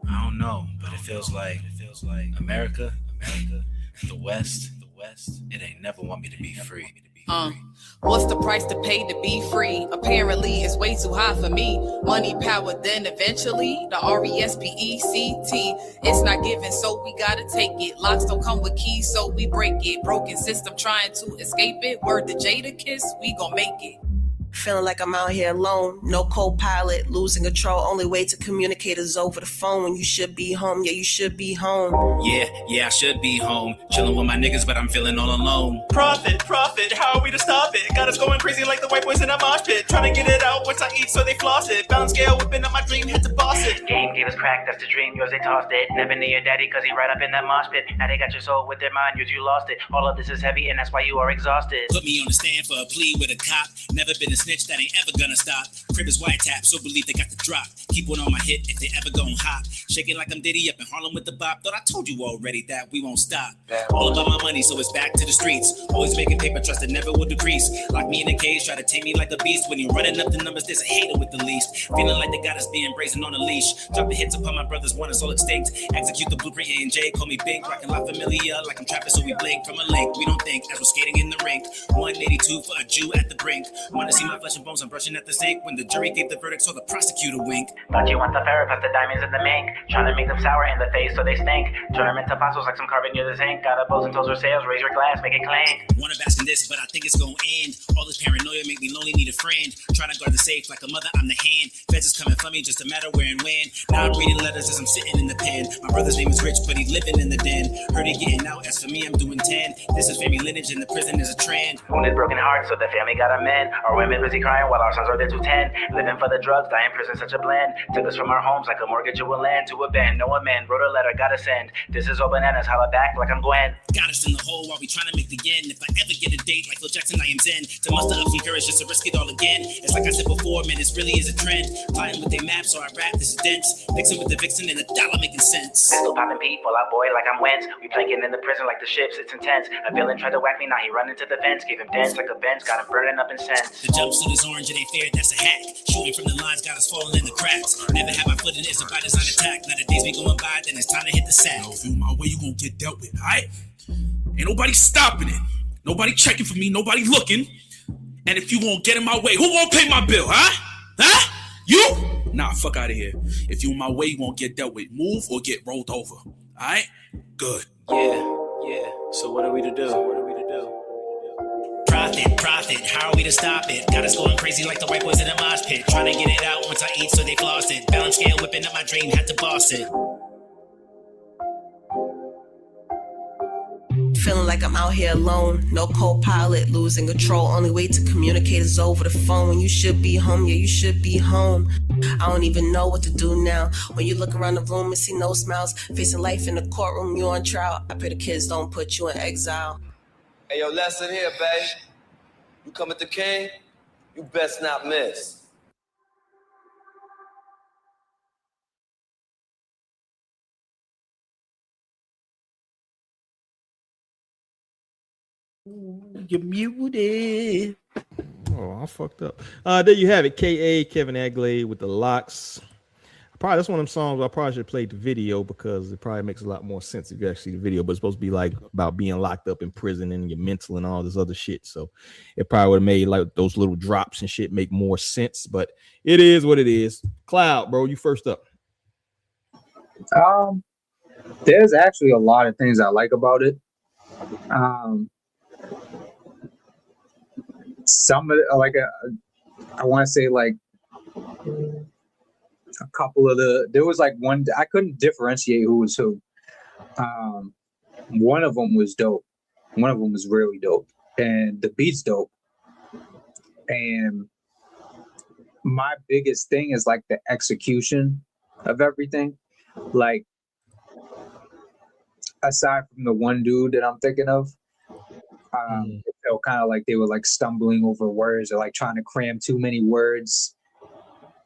I don't know, but it feels like America, the West. It ain't never want me to be free. What's the price to pay to be free? Apparently it's way too high for me. Money, power, then eventually the RESPECT. It's not given, so we gotta take it. Locks don't come with keys, so we break it. Broken system trying to escape it. Word to Jadakiss, we gon' make it. Feeling like I'm out here alone, no co-pilot, losing control. Only way to communicate is over the phone when you should be home. Yeah, you should be home. Yeah, I should be home. Chilling with my niggas, but I'm feeling all alone. Profit, how are we to stop it? Got us going crazy like the white boys in a mosh pit. Trying to get it out once I eat, so they floss it. Balance scale, whipping up my dream, had to boss it. Game gave us crack, that's the dream, yours they tossed it. Never knew your daddy, cause he right up in that mosh pit. Now they got your soul with their mind, yours you lost it. All of this is heavy, and that's why you are exhausted. Put me on the stand for a plea with a cop. Never been a snitch, that ain't ever gonna stop. Crib is white tap, so believe they got the drop. Keep one on my hit if they ever gon' hop. Shaking like I'm Diddy up in Harlem with the bop. Thought I told you already that we won't stop. All about my money, so it's back to the streets. Always making paper, trust it never will decrease. Lock me in a cage, try to tame me like a beast. When you're running up the numbers, there's a hater with the least. Feeling like they got us being brazen on a leash. Drop the hits upon my brothers, one is all extinct. Execute the blueprint, A&J, call me Bink. Rockin' La Familia like I'm trapping, so we blink from a lake. We don't think as we're skating in the rink. 182 for a Jew at the brink. Wanna see my flesh and bones, I'm brushing at the sink. When the jury gave the verdict, so the prosecutor wink. Thought you want the ferret plus the diamonds in the mink. Trying to make them sour in the face so they stink. Turn them into fossils like some carbon near the zinc. Got a bows and toes for sales, raise your glass, make it clank. Wanna bask in this, but I think it's gonna end. All this paranoia make me lonely, need a friend. Trying to guard the safe like a mother, I'm the hand. Feds is coming for me, just a matter where and when. Now I'm reading letters as I'm sitting in the pen. My brother's name is Rich, but he's living in the den. Heard he getting out, as for me, I'm doing 10. This is family lineage and the prison is a trend. Wounded, broken hearts, so the family got a mend. Our women women busy crying while our sons are there to tend. Living for the drugs, dying in prison, such a blend. Took us from our homes like a mortgage you will lend to a band. No man wrote a letter, gotta send. This is all bananas, holla back like I'm Gwen. Got us in the hole while we trying to make the end. If I ever get a date like Phil Jackson, I am Zen. To muster up some courage just to risk it all again. It's like I said before, man, this really is a trend. Flying with their maps, so I rap, this is dense. Mixing with the vixen and the dollar making sense. Pistol popping beat, fall out boy like I'm Wentz. We planking in the prison like the ships, it's intense. A villain tried to whack me, now he run into the fence. Gave him dents like a bench, got him burning up in scents. The jumpsuit is orange and they feared that's a hack. Shooting from the lines got us falling in the cracks. Never had my foot in this by design attack. Now the days be going by, then it's time to hit the sack. If you my way, you gonna get dealt with, alright? Ain't nobody stopping it. Nobody checking for me, nobody looking. And if you won't get in my way, who won't pay my bill, huh? Huh? You? Nah, fuck out of here. If you in my way, you won't get dealt with. Move or get rolled over. Alright? Good. Yeah. So what are we to do? Profit, how are we to stop it? Got us going crazy like the white boys in a mosh pit. Trying to get it out once I eat, so they floss it. Balance scale whipping up my dream, had to boss it. Feeling like I'm out here alone, no co-pilot, losing control. Only way to communicate is over the phone. When you should be home, yeah, you should be home. I don't even know what to do now. When you look around the room and see no smiles, facing life in the courtroom, you on trial. I pray the kids don't put you in exile. Hey, yo, lesson here, babe. You come at the king, you best not miss. You're muted. Oh, I fucked up. There you have it. K.A. Kevin Adglade with the locks. Probably that's one of them songs I probably should have played the video because it probably makes a lot more sense if you actually see the video. But it's supposed to be like about being locked up in prison and your mental and all this other shit. So it probably would have made like those little drops and shit make more sense. But it is what it is. Cloud, bro, you first up. There's actually a lot of things I like about it. Some of it, like I want to say like a couple of there was like one, I couldn't differentiate who was who. One of them was dope. One of them was really dope. And the beat's dope. And my biggest thing is like the execution of everything. Like, aside from the one dude that I'm thinking of, it felt kind of like they were like stumbling over words or like trying to cram too many words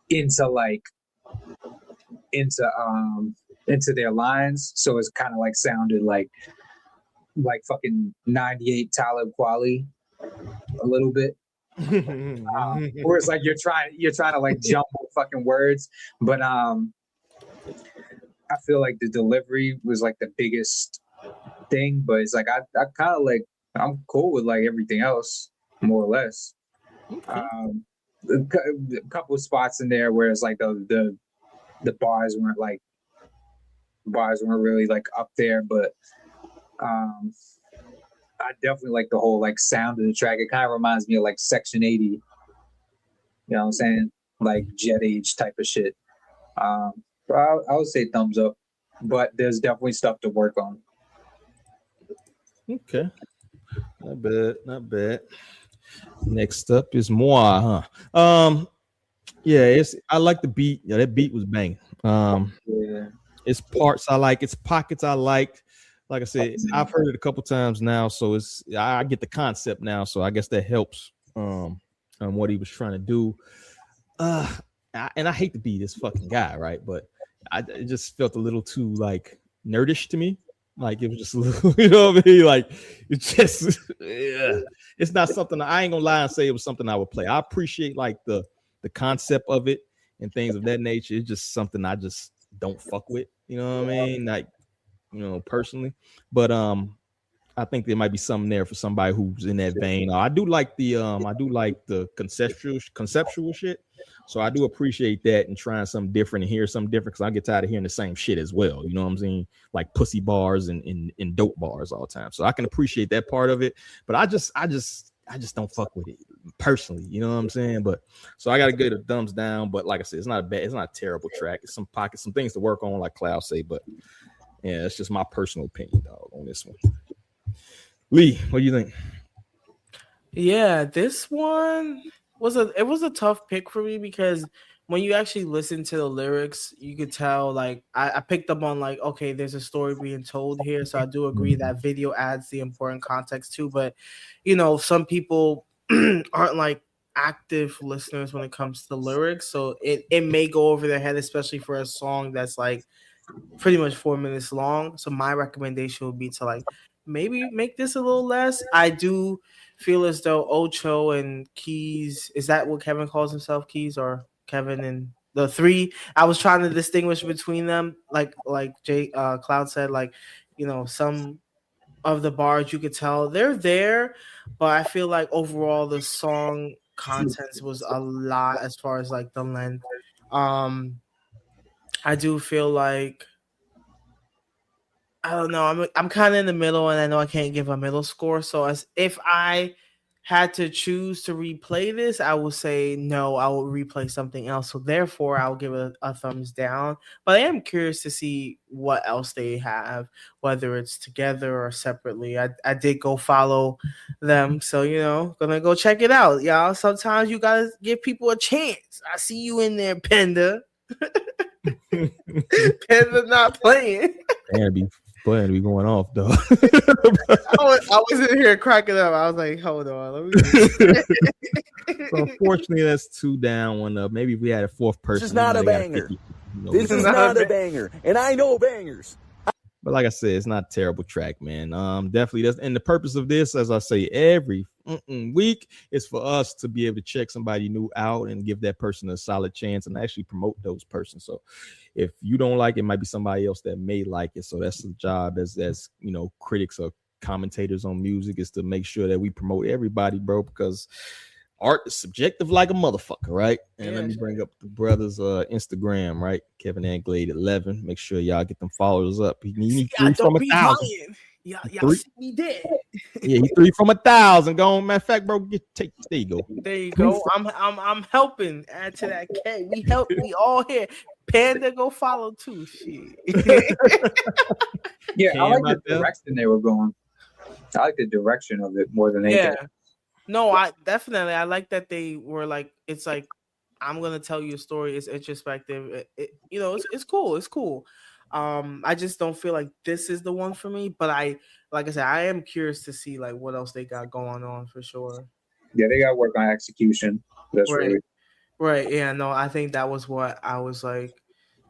into their lines. So it's kind of like sounded like fucking 98 Talib Kweli a little bit. Where it's like you're trying to like jumble fucking words, but I feel like the delivery was like the biggest thing. But it's like I kind of like, I'm cool with like everything else more or less. A couple of spots in there where it's like the bars weren't really like up there, but I definitely like the whole like sound of the track. It kind of reminds me of like Section 80. You know what I'm saying? Like Jet Age type of shit. I would say thumbs up, but there's definitely stuff to work on. Okay. Not bad. Next up is Moi, huh? Yeah, I like the beat. Yeah, that beat was banging. It's parts I like, it's pockets I liked. Like I said, I've heard it a couple times now, so I get the concept now, so I guess that helps on what he was trying to do. And I hate to be this fucking guy, right? But it just felt a little too like nerdish to me. Like it was just a little, you know what I mean? Like it's just, it's not something I ain't gonna lie and say it was something I would play. I appreciate like the concept of it and things of that nature. It's just something I just don't fuck with. You know what I mean? Like, you know, personally. But I think there might be something there for somebody who's in that vein. I do like the conceptual shit. So I do appreciate that and trying something different and hear something different because I get tired of hearing the same shit as well. You know what I'm saying? Like pussy bars and dope bars all the time. So I can appreciate that part of it. But I just don't fuck with it personally. You know what I'm saying? But so I gotta get a thumbs down. But like I said, it's not a terrible track. It's some pockets, some things to work on, like Cloud say. But yeah, it's just my personal opinion, dog, on this one. Lee, what do you think? Yeah, this one, it was a tough pick for me because when you actually listen to the lyrics, you could tell like I picked up on like, okay, there's a story being told here. So I do agree that video adds the important context too. But you know, some people aren't like active listeners when it comes to the lyrics. So it may go over their head, especially for a song that's like pretty much 4 minutes long. So my recommendation would be to like maybe make this a little less. I do feel as though Ocho and Keys, is that what Kevin calls himself, Keys, or Kevin and the three? I was trying to distinguish between them, like Cloud said, like, you know, some of the bars you could tell they're there, but I feel like overall the song content was a lot as far as like the length. I do feel like I don't know. I'm kind of in the middle, and I know I can't give a middle score. So as if I had to choose to replay this, I would say no. I will replay something else. So therefore, I'll give it a thumbs down. But I am curious to see what else they have, whether it's together or separately. I did go follow them, so you know, gonna go check it out, y'all. Sometimes you gotta give people a chance. I see you in there, Panda. Panda not playing. Panda be going off though. I was in here cracking up. I was like, hold on. So unfortunately, that's 2 down, 1 up. Maybe if we had a fourth person. This is not a banger. This is not a banger. And I know bangers. But like I said, it's not a terrible track, man. Definitely. And the purpose of this, as I say, every week is for us to be able to check somebody new out and give that person a solid chance and actually promote those persons. So if you don't like it, might be somebody else that may like it. So that's the job as you know, critics or commentators on music, is to make sure that we promote everybody, bro, because art is subjective like a motherfucker, right? And let me bring up the brothers' Instagram, right? Kevin Anglade 11. Make sure y'all get them followers up. He need 3 from 1,000. Y'all see me dead. Yeah, he 3 from 1,000. Go on, matter of fact, bro. There you go. There you go. I'm helping add to that K. We all here. Panda go follow too. Shit. Yeah, I like the direction they were going. I like the direction of it more than anything. Yeah. No, I like that they were like, it's like, I'm gonna tell you a story. It's introspective. You know, it's cool. It's cool. I just don't feel like this is the one for me. But like I said, I am curious to see like what else they got going on for sure. Yeah, they got to work on execution. That's right. Yeah, no, I think that was what I was like,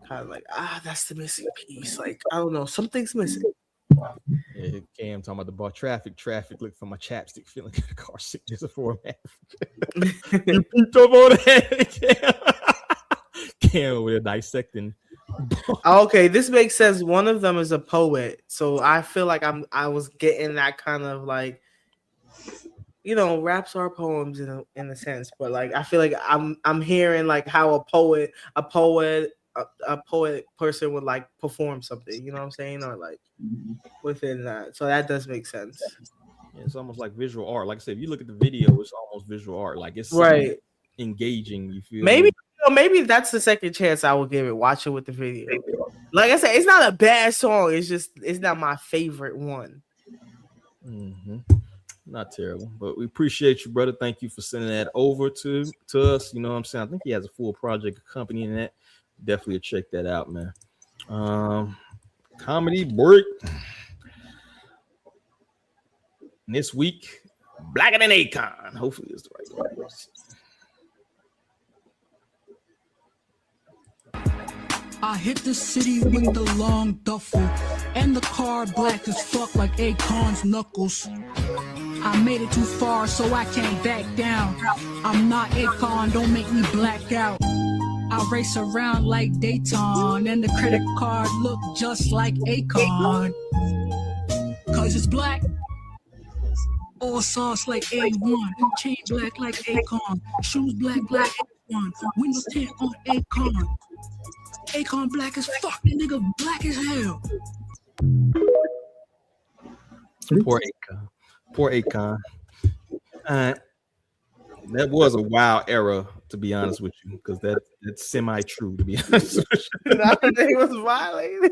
kind of like, that's the missing piece. Like, I don't know, something's missing. Yeah, Cam talking about the bar traffic. Look for my chapstick, feeling like a car sick. There's a format. You peeped up on that. Cam over there dissecting. Okay, this makes sense. One of them is a poet, so I feel like I was getting that kind of like, you know, raps are poems in a sense, but like I feel like I'm hearing like how a poet person would like perform something, you know what I'm saying, or like within that. So that does make sense. Yeah, it's almost like visual art. Like I said, if you look at the video, it's almost visual art. Like it's right, engaging. You feel maybe that's the second chance I will give it. Watch it with the video. Like I said, it's not a bad song. It's just it's not my favorite one. Not terrible, but we appreciate you, brother. Thank you for sending that over to us. You know what I'm saying? I think he has a full project accompanying that. Definitely check that out, man. Comedy break. This week, Blacker Than Akon. Hopefully it's the right one. I hit the city with the long duffel and the car black as fuck like Akon's knuckles. I made it too far so I can't back down. I'm not Akon, don't make me black out. I race around like Dayton and the credit card look just like Akon. Cause it's black. All sauce like A1. Chain black like Akon. Shoes black A1. Windows tint on Akon. Akon black as fuck, that nigga black as hell. Poor Akon. That was a wild era, to be honest with you, because that's semi-true, to be honest with you. That was violated.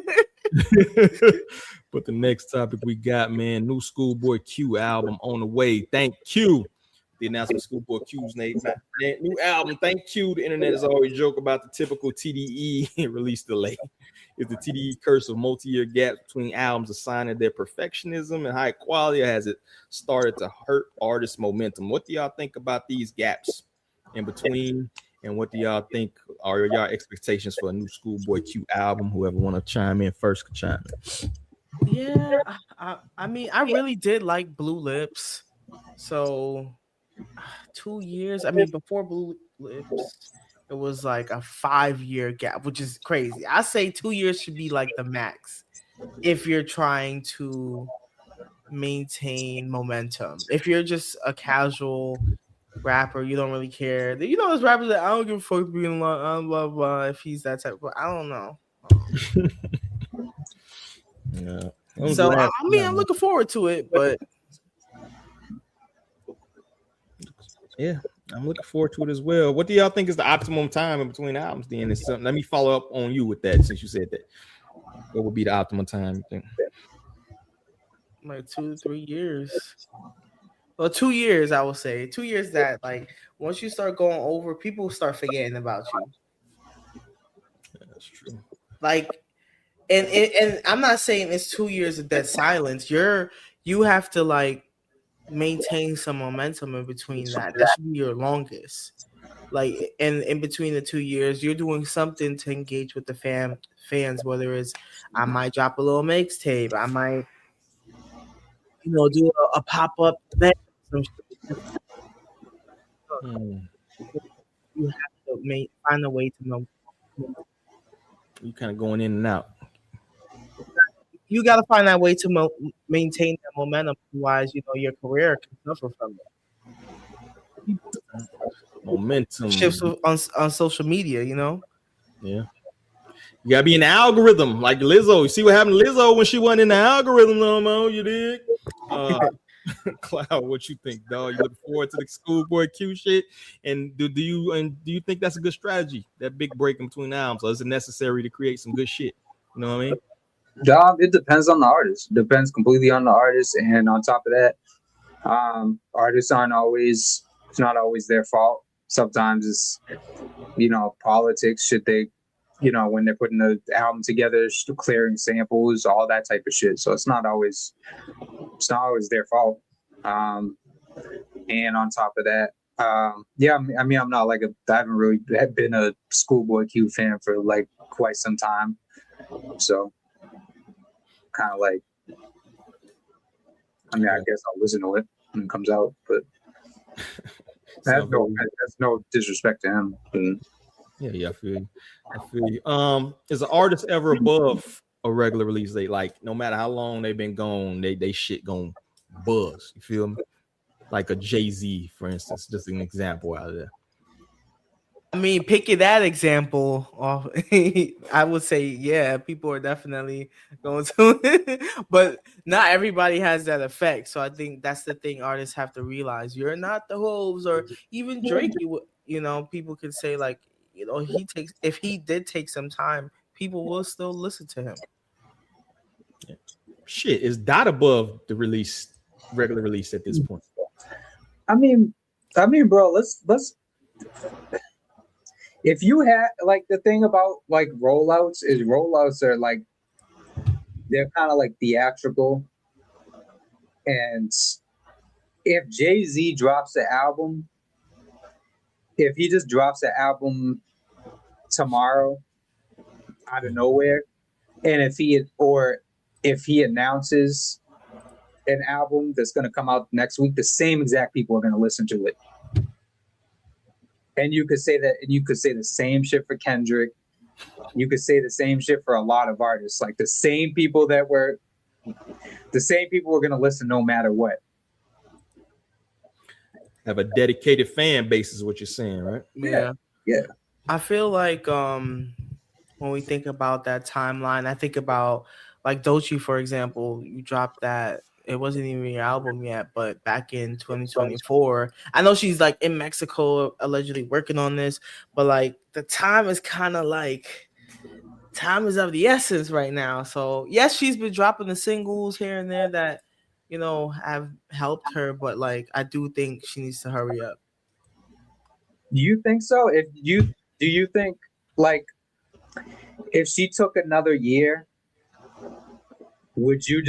But the next topic we got, man, new Schoolboy Q album on the way. Thank you. the announcement of Schoolboy Q's new album. Thank you. The internet is always joke about the typical TDE release delay. Is the TDE curse of multi-year gaps between albums a sign of their perfectionism and high quality, or has it started to hurt artist momentum? What do y'all think about these gaps in between? And what do y'all think are y'all expectations for a new Schoolboy Q album? Whoever want to chime in first can chime in. Yeah, I mean, I really did like Blue Lips. So 2 years. I mean, before Blue Lips, it was like a 5-year gap, which is crazy. I say 2 years should be like the max if you're trying to maintain momentum. If you're just a casual rapper, you don't really care. You know, those rappers that I don't give a fuck being blah blah blah. If he's that type, but I don't know. Yeah. So I mean, I'm looking forward to it, but yeah, I'm looking forward to it as well. What do y'all think is the optimum time in between albums? Then it's something. Let me follow up on you with that since you said that. What would be the optimum time? You think? Like 2 to 3 years. Well, 2 years, I would say 2 years. That like once you start going over, people start forgetting about you. Yeah, that's true. Like, and I'm not saying it's 2 years of dead silence. You have to like maintain some momentum in between that. That should be your longest. Like, and in between the 2 years, you're doing something to engage with the fans. Whether it's I might drop a little mixtape, I might, do a pop up event. Some shit. You have to find a way to know. You kind of going in and out. You got to find that way to maintain that momentum. Otherwise, your career can suffer from it. Momentum shifts on social media. Yeah. You gotta be in the algorithm, like Lizzo. You see what happened to Lizzo when she wasn't in the algorithm no more. You did. Cloud, what you think, dog? You look forward to the Schoolboy Q shit, and do you think that's a good strategy? That big break in between albums, or is it necessary to create some good shit? You know what I mean? It depends on the artist. Depends completely on the artist, and on top of that, artists aren't always. It's not always their fault. Sometimes it's politics. Should they? When they're putting the album together, clearing samples, all that type of shit. So it's not always their fault. And on top of that, I mean, I'm not I haven't really been a Schoolboy Q fan for like quite some time. So kind of I guess I'll listen to it when it comes out, but that's no disrespect to him. Yeah, I feel you. Is an artist ever above a regular release date? Like, no matter how long they've been gone, they shit gon' buzz. You feel me? Like a Jay-Z, for instance, just an example out of there. I mean, picking that example off, I would say, yeah, people are definitely going to it, but not everybody has that effect. So I think that's the thing artists have to realize. You're not the Hoes, or even Drake. People can say like, if he did take some time, people will still listen to him. Yeah. Shit, is that above the regular release at this point? I mean, bro, let's. If you had the thing about rollouts are like they're kind of like theatrical, and if Jay-Z drops the album, if he just drops the album tomorrow out of nowhere, and if he announces an album that's going to come out next week, the same exact people are going to listen to it. And you could say the same shit for Kendrick. You could say the same shit for a lot of artists. Like the same people were going to listen no matter what. Have a dedicated fan base is what you're saying, right? Yeah. I feel like when we think about that timeline, I think about like Doechii, for example. You dropped that. It wasn't even your album yet, but back in 2024, I know she's like in Mexico allegedly working on this, but like the time is kind of like time is of the essence right now. So yes, she's been dropping the singles here and there that have helped her, but like I do think she needs to hurry up. Do you think so? Do you think like if she took another year, would you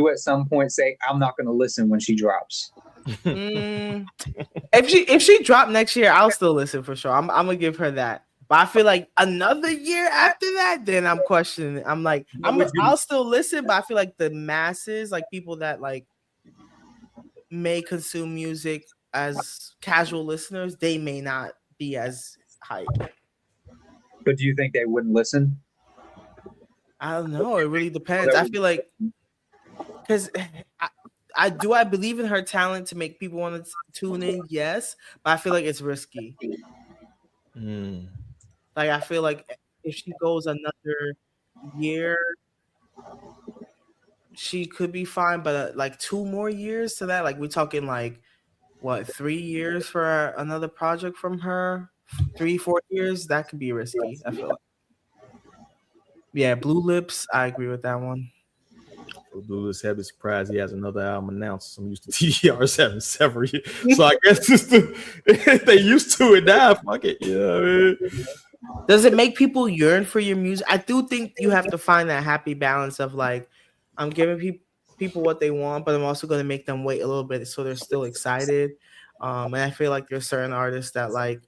at some point say, I'm not gonna listen when she drops? If she dropped next year, I'll still listen for sure. I'm gonna give her that. But I feel like another year after that, then I'm questioning. I'm like, I'll still listen, but I feel like the masses, like people that like may consume music as casual listeners, they may not be as hype. But do you think they wouldn't listen? I don't know. It really depends. I feel like because I believe in her talent to make people want to tune in. Yes, but I feel like it's risky. Like I feel like if she goes another year, she could be fine. But like 2 more years to that, like we're talking like what 3 years for another project from her, 3-4 years. That could be risky. I feel like. Yeah, Blue Lips. I agree with that one. Blue Lips have been surprised he has another album announced. I'm used to TDRs having several years, so I guess they used to it now. Fuck it, yeah. I mean. Does it make people yearn for your music? I do think you have to find that happy balance of like, I'm giving people what they want, but I'm also going to make them wait a little bit so they're still excited. And I feel like there's certain artists that like,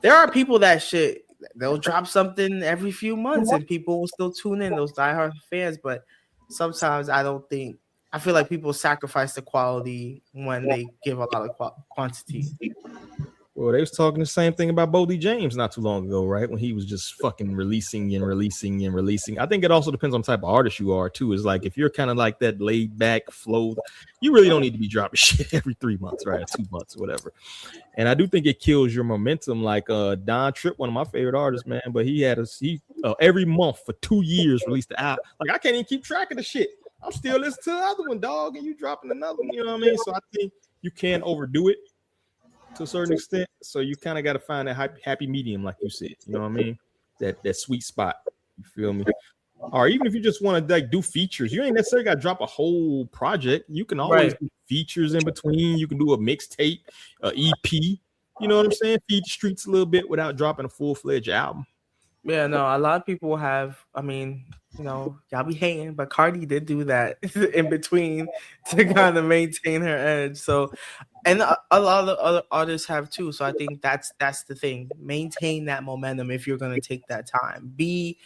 there are people that they'll drop something every few months and people will still tune in, those diehard fans. But sometimes I feel like people sacrifice the quality when they give a lot of quantity. Well, they was talking the same thing about Bodie James not too long ago, right? When he was just fucking releasing and releasing and releasing. I think it also depends on the type of artist you are too. Is like if you're kind of like that laid back flow, you really don't need to be dropping shit every 3 months, right? Or 2 months, whatever. And I do think it kills your momentum. Like Don Tripp, one of my favorite artists, man. But he had every month for 2 years released the album. Like I can't even keep track of the shit. I'm still listening to the other one, dog, and you dropping another one. You know what I mean? So I think you can overdo it to a certain extent, so you kind of got to find that happy medium, like you said. You know what I mean? That sweet spot. You feel me? Or even if you just want to like do features, you ain't necessarily got to drop a whole project. You can always do features in between. You can do a mixtape, a EP. You know what I'm saying? Feed the streets a little bit without dropping a full-fledged album. Yeah, no, a lot of people have. I mean, y'all be hating, but Cardi did do that in between to kind of maintain her edge. So, and a lot of other artists have too. So I think that's the thing. Maintain that momentum if you're gonna take that time. Be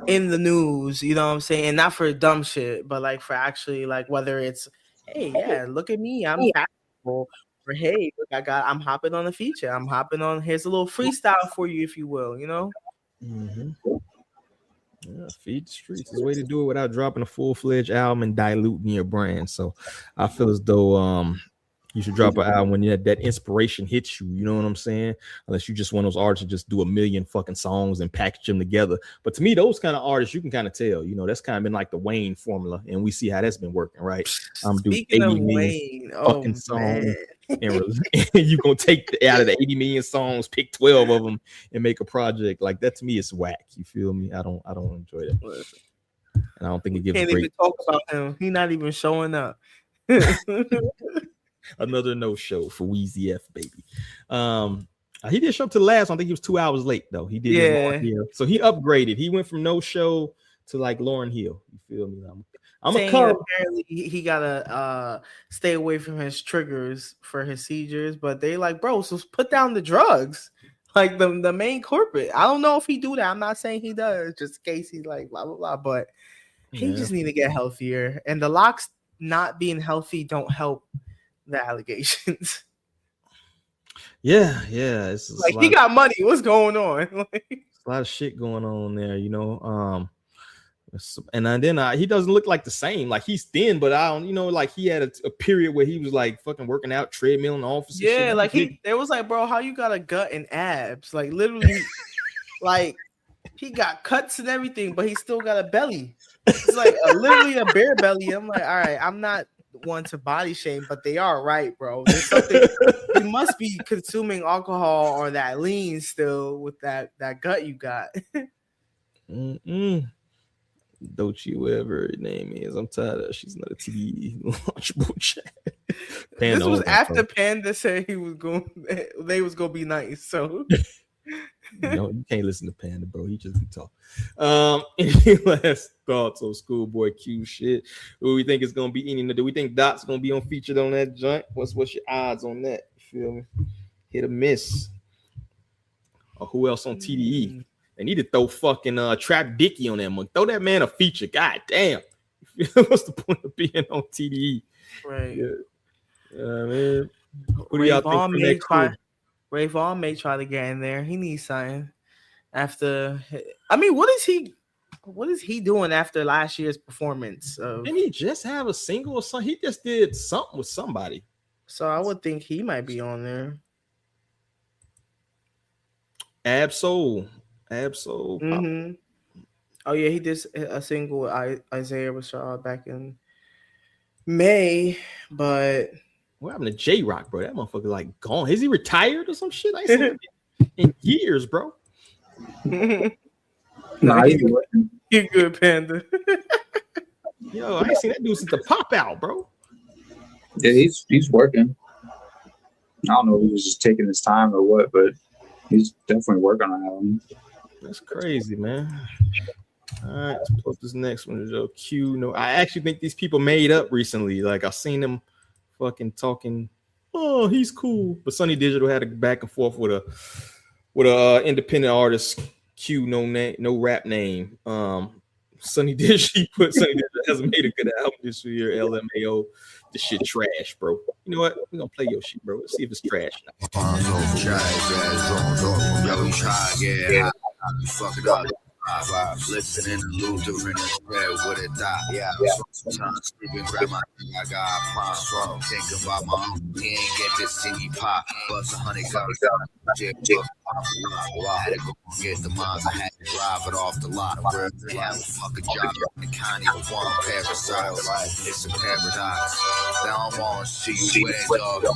in the news, you know what I'm saying, and not for dumb shit, but like for actually like whether it's, hey, yeah, look at me, I'm fashionable, or hey, look, I'm hopping on a feature. I'm hopping on. Here's a little freestyle for you, if you will. You know. Mm-hmm. Yeah, feed the streets is the way to do it without dropping a full-fledged album and diluting your brand. So I feel as though you should drop an album when that inspiration hits you. You know what I'm saying? Unless you just one of those artists to just do a million fucking songs and package them together. But to me, those kind of artists, you can kind of tell. You know, that's kind of been like the Wayne formula, and we see how that's been working, right? I'm doing 80 million fucking songs, and you gonna take out of the 80 million songs, pick 12 of them, and make a project like that. To me, it's whack. You feel me? I don't enjoy that, and I don't think it gives. Can't even talk about him. He's not even showing up. Another no show for Weezy F, baby. He did show up to the last one. I think he was 2 hours late though. He did. Yeah. So he upgraded. He went from no show to like Lauryn Hill. You feel me? I'm a apparently he gotta stay away from his triggers for his seizures, but they like, bro, so put down the drugs. Like the main corporate. I don't know if he do that. I'm not saying he does, just in case he's like blah blah blah. But he just need to get healthier. And the locks not being healthy don't help the allegations. Yeah. It's like he got money. What's going on? A lot of shit going on there, you know. And then he doesn't look like the same. Like he's thin, but I don't, you know, like he had a period where he was like fucking working out, treadmill in the office. Yeah, like there was like, bro, how you got a gut and abs? Like literally, like he got cuts and everything, but he still got a belly. It's like literally a bare belly. I'm like, all right, I'm not one to body shame, but they are right, bro. There's something. You must be consuming alcohol or that lean still with that gut you got. Dochi, whatever her name is. I'm tired of. She's not a TDE launchable chat. This was after Panda said he was going. They was gonna be nice. So no, you can't listen to Panda, bro. He just be talking. Any last thoughts on Schoolboy Q shit? Who we think is gonna be any? Do we think Dot's gonna be on featured on that joint? What's your odds on that? You feel me? Hit or miss? Or who else on TDE? They need to throw fucking Trap Dicky on that one. Throw that man a feature. God damn. What's the point of being on TDE? Right. Man. Who do y'all think from that crew? Ray Vaughn may try to get in there. He needs something. After, I mean, what is he doing after last year's performance? Didn't he just have a single or something? He just did something with somebody. So I would think he might be on there. Absol. Mm-hmm. Oh yeah, he did a single with Isaiah Rashad back in May, but what happened to J-Rock, bro? That motherfucker like gone. Is he retired or some shit? I ain't seen him in years, bro. Nah, you're good, Panda. Yo, I ain't seen that dude since the pop out, bro. Yeah, he's working. I don't know if he was just taking his time or what, but he's definitely working on album. That's crazy, man. All right, let's put this next one. There's Q. No, I actually think these people made up recently. Like I've seen them fucking talking. Oh, he's cool. But Sonny Digital had a back and forth with a independent artist. Q, no rap name. Sonny Digital hasn't made a good album this year. LMAO, this shit trash, bro. You know what? We're gonna play your shit, bro. Let's see if it's trash now. Fuck it up. Listening to Luther in the bed with a dot. Yeah, sometimes sleeping, grab my thing, I got pop. Thinking about my own, he ain't get this singy pop. Bust $100, had to go get the moms, I had to drive it off the lot. Where they have a fucking job in the county of one parasite. It's a paradox. They don't want to see you win, dog. I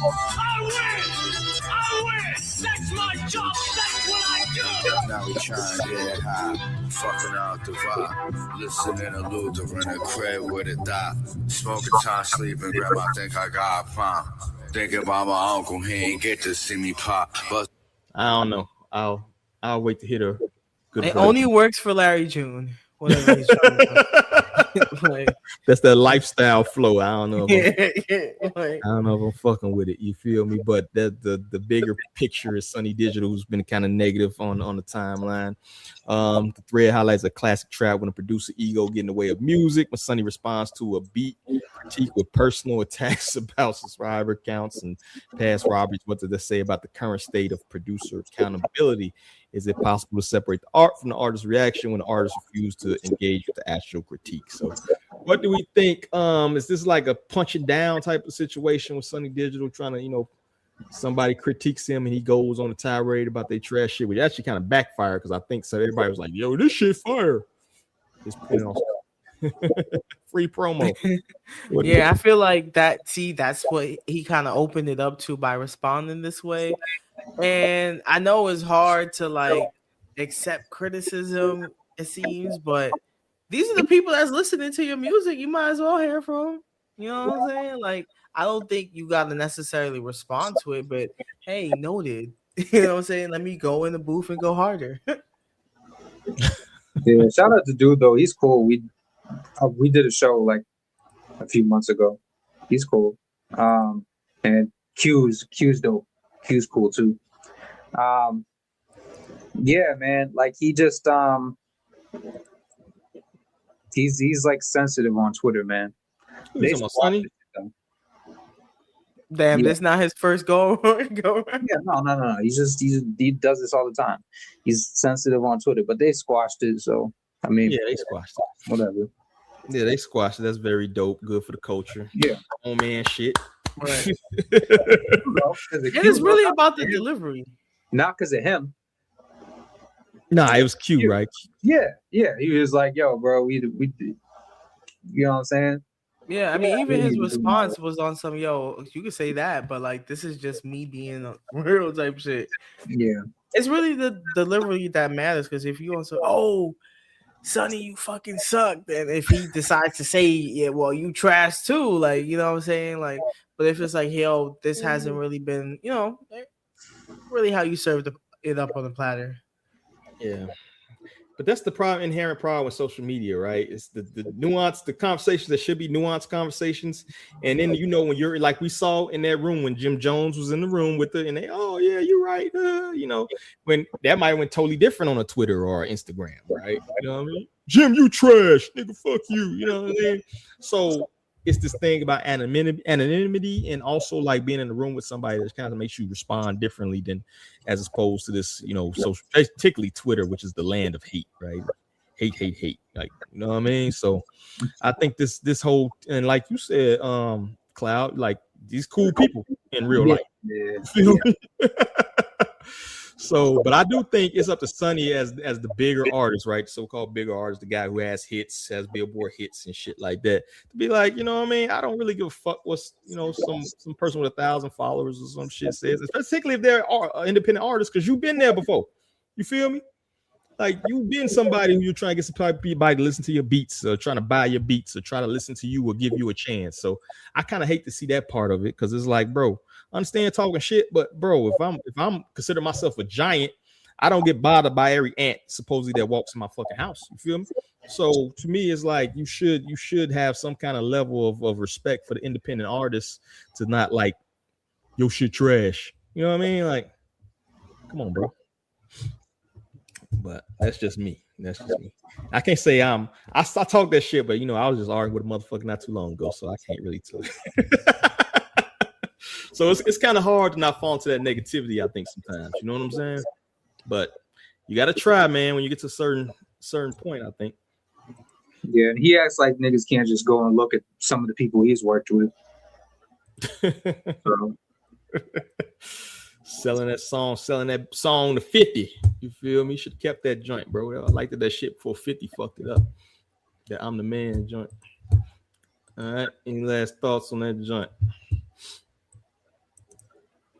win! That's my job! That's what I do! Now we trying to get high. Fucking out the vibe. Listening to Luther in a crib with a dot. Smoking time, sleeping, grandma think I got a pump. Thinking about my uncle, he ain't get to see me pop. But I don't know. I'll wait to hit her. Good it only works for Larry June. Whatever he's trying to do. Like, that's that lifestyle flow. I don't know. I don't know if I'm fucking with it. You feel me? But the bigger picture is Sonny Digital, who's been kind of negative on the timeline. The thread highlights a classic trap when a producer ego get in the way of music. When Sonny responds to a beat critique with personal attacks about subscriber counts and past robberies. What did they say about the current state of producer accountability? Is it possible to separate the art from the artist's reaction when the artist refuse to engage with the actual critique? So what do we think? Is this like a punching down type of situation with Sonny Digital trying to, somebody critiques him and he goes on a tirade about their trash shit, which actually kind of backfired because I think so everybody was like, yo, this shit fire. Just put it on free promo. Yeah, I feel like that's what he kind of opened it up to by responding this way. And I know it's hard to like accept criticism, it seems, but these are the people that's listening to your music. You might as well hear from. You know what I'm saying? Like, I don't think you got to necessarily respond to it, but hey, noted. You know what I'm saying? Let me go in the booth and go harder. Yeah, shout out to dude though. He's cool. We did a show like a few months ago. He's cool. And Q's dope. Q's cool too. Yeah, man. Like he just he's like sensitive on Twitter, man. They Sonny? Damn, that's not his first go. Yeah, no. He does this all the time. He's sensitive on Twitter, but they squashed it. So I mean, yeah, they squashed it. Whatever. Yeah, they squashed it. That's very dope. Good for the culture. Yeah, oh man, shit. Right. It's really about the delivery, not because of him. Nah, it was Q, right? Yeah. He was like, "Yo, bro, we you know what I'm saying?" Yeah, I mean, even his response was on some, yo, you could say that, but like, this is just me being a real type shit. Yeah. It's really the delivery that matters, because if you also, Sonny, you fucking suck. Then if he decides to say, yeah, well, you trash too, like, you know what I'm saying? Like, but if it's like, yo, this hasn't really been, you know, really how you serve it up on the platter. Yeah. But that's the inherent problem with social media, right? It's the nuance, the conversations that should be nuanced conversations. And then, you know, when you're like we saw in that room when Jim Jones was in the room with and they, oh, yeah, you're right. You know, when that might have went totally different on a Twitter or Instagram, right? You know what I mean? Jim, you trash, nigga, fuck you. You know what I mean? So it's this thing about anonymity and also like being in the room with somebody that kind of makes you respond differently than as opposed to this, you know, social, particularly Twitter, which is the land of hate, right? Hate. Like, you know what I mean? So I think this whole, and like you said, Cloud, like these cool people in real life. Yeah. So, but I do think it's up to Sonny as the bigger artist, right? So-called bigger artist, the guy who has hits, has Billboard hits and shit like that, to be like, you know what I mean? I don't really give a fuck what's, you know, some person with 1,000 followers or some shit says, particularly if they're independent artists, because you've been there before. You feel me? Like you've been somebody who you're trying to get somebody to listen to your beats or trying to buy your beats or try to listen to you or give you a chance. So I kind of hate to see that part of it because it's like, bro, I understand talking shit, but bro, if I'm consider myself a giant, I don't get bothered by every ant supposedly that walks in my fucking house. You feel me? So to me, it's like you should have some kind of level of respect for the independent artists to not like yo shit trash. You know what I mean? Like, come on, bro. But that's just me. I can't say I talk that shit, but you know, I was just arguing with a motherfucker not too long ago, so I can't really tell you. So it's kind of hard to not fall into that negativity, I think, sometimes. You know what I'm saying? But you gotta try, man, when you get to a certain point, I think. Yeah, and he acts like niggas can't just go and look at some of the people he's worked with. So. Selling that song to 50. You feel me? Should have kept that joint, bro. I liked that shit before 50 fucked it up. That I'm the man joint. All right. Any last thoughts on that joint?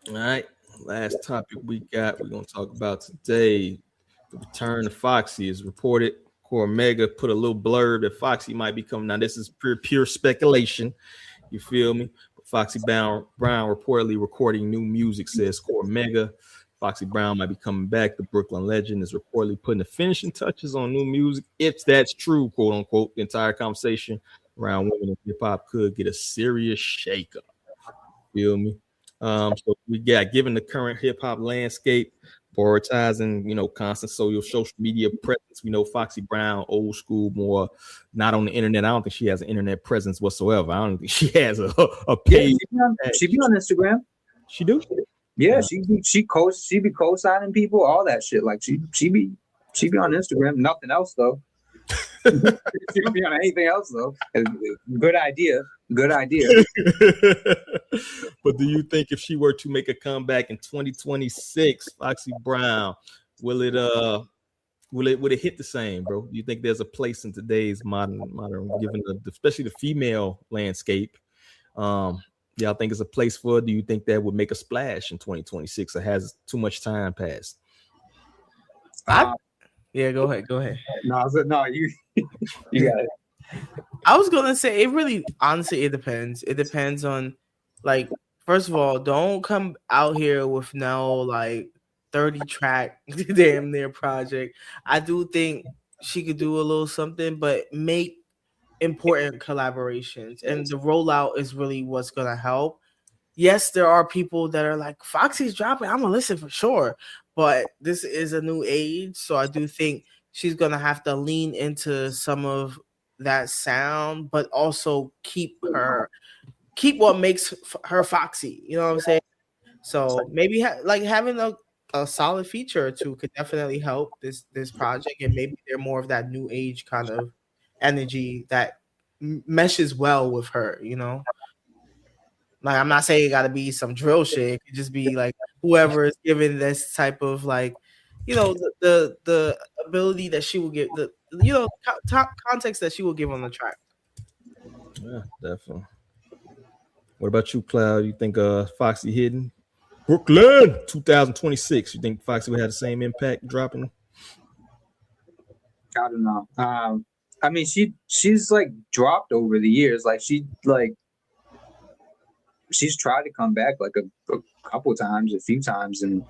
All right. Last topic we're going to talk about today. The return of Foxy is reported. Cormega put a little blurb that Foxy might be coming. Now, this is pure speculation. You feel me? Foxy Brown reportedly recording new music, says Cormega. Foxy Brown might be coming back. The Brooklyn legend is reportedly putting the finishing touches on new music. If that's true, quote unquote, the entire conversation around women in hip hop could get a serious shakeup. Feel me? So we got, given the current hip hop landscape, prioritizing, you know, constant social media presence. We know Foxy Brown, old school, more not on the internet. I don't think she has an internet presence whatsoever. I don't think she has a page. Yeah, she be on Instagram. She do? Yeah, she be co-signing people, all that shit. Like she be on Instagram. Nothing else though. She don't be on anything else though. Good idea. But do you think if she were to make a comeback in 2026, Foxy Brown, will it hit the same, bro? Do you think there's a place in today's modern given especially the female landscape? Y'all think it's a place for it? Do you think that would make a splash in 2026 or has too much time passed? Yeah, go ahead. No, you got it. I was gonna say it really, honestly, it depends. It depends on, like, first of all, don't come out here with no like 30 track damn near project. I do think she could do a little something, but make important collaborations, and the rollout is really what's gonna help. Yes, there are people that are like, Foxy's dropping, I'm gonna listen for sure, but this is a new age, so I do think she's gonna have to lean into some of that sound, but also keep what makes her Foxy. You know what I'm saying? So maybe having a solid feature or two could definitely help this project, and maybe they're more of that new age kind of energy that meshes well with her. You know, like I'm not saying it got to be some drill shit. It could just be like whoever is given this type of like, you know, the ability that she will give, the context that she will give on the track. Yeah, definitely. What about you, Cloud? You think Foxy hitting Brooklyn 2026? You think Foxy would have the same impact dropping? I don't know. I mean, she's like dropped over the years. Like she's tried to come back like a couple times, a few times, and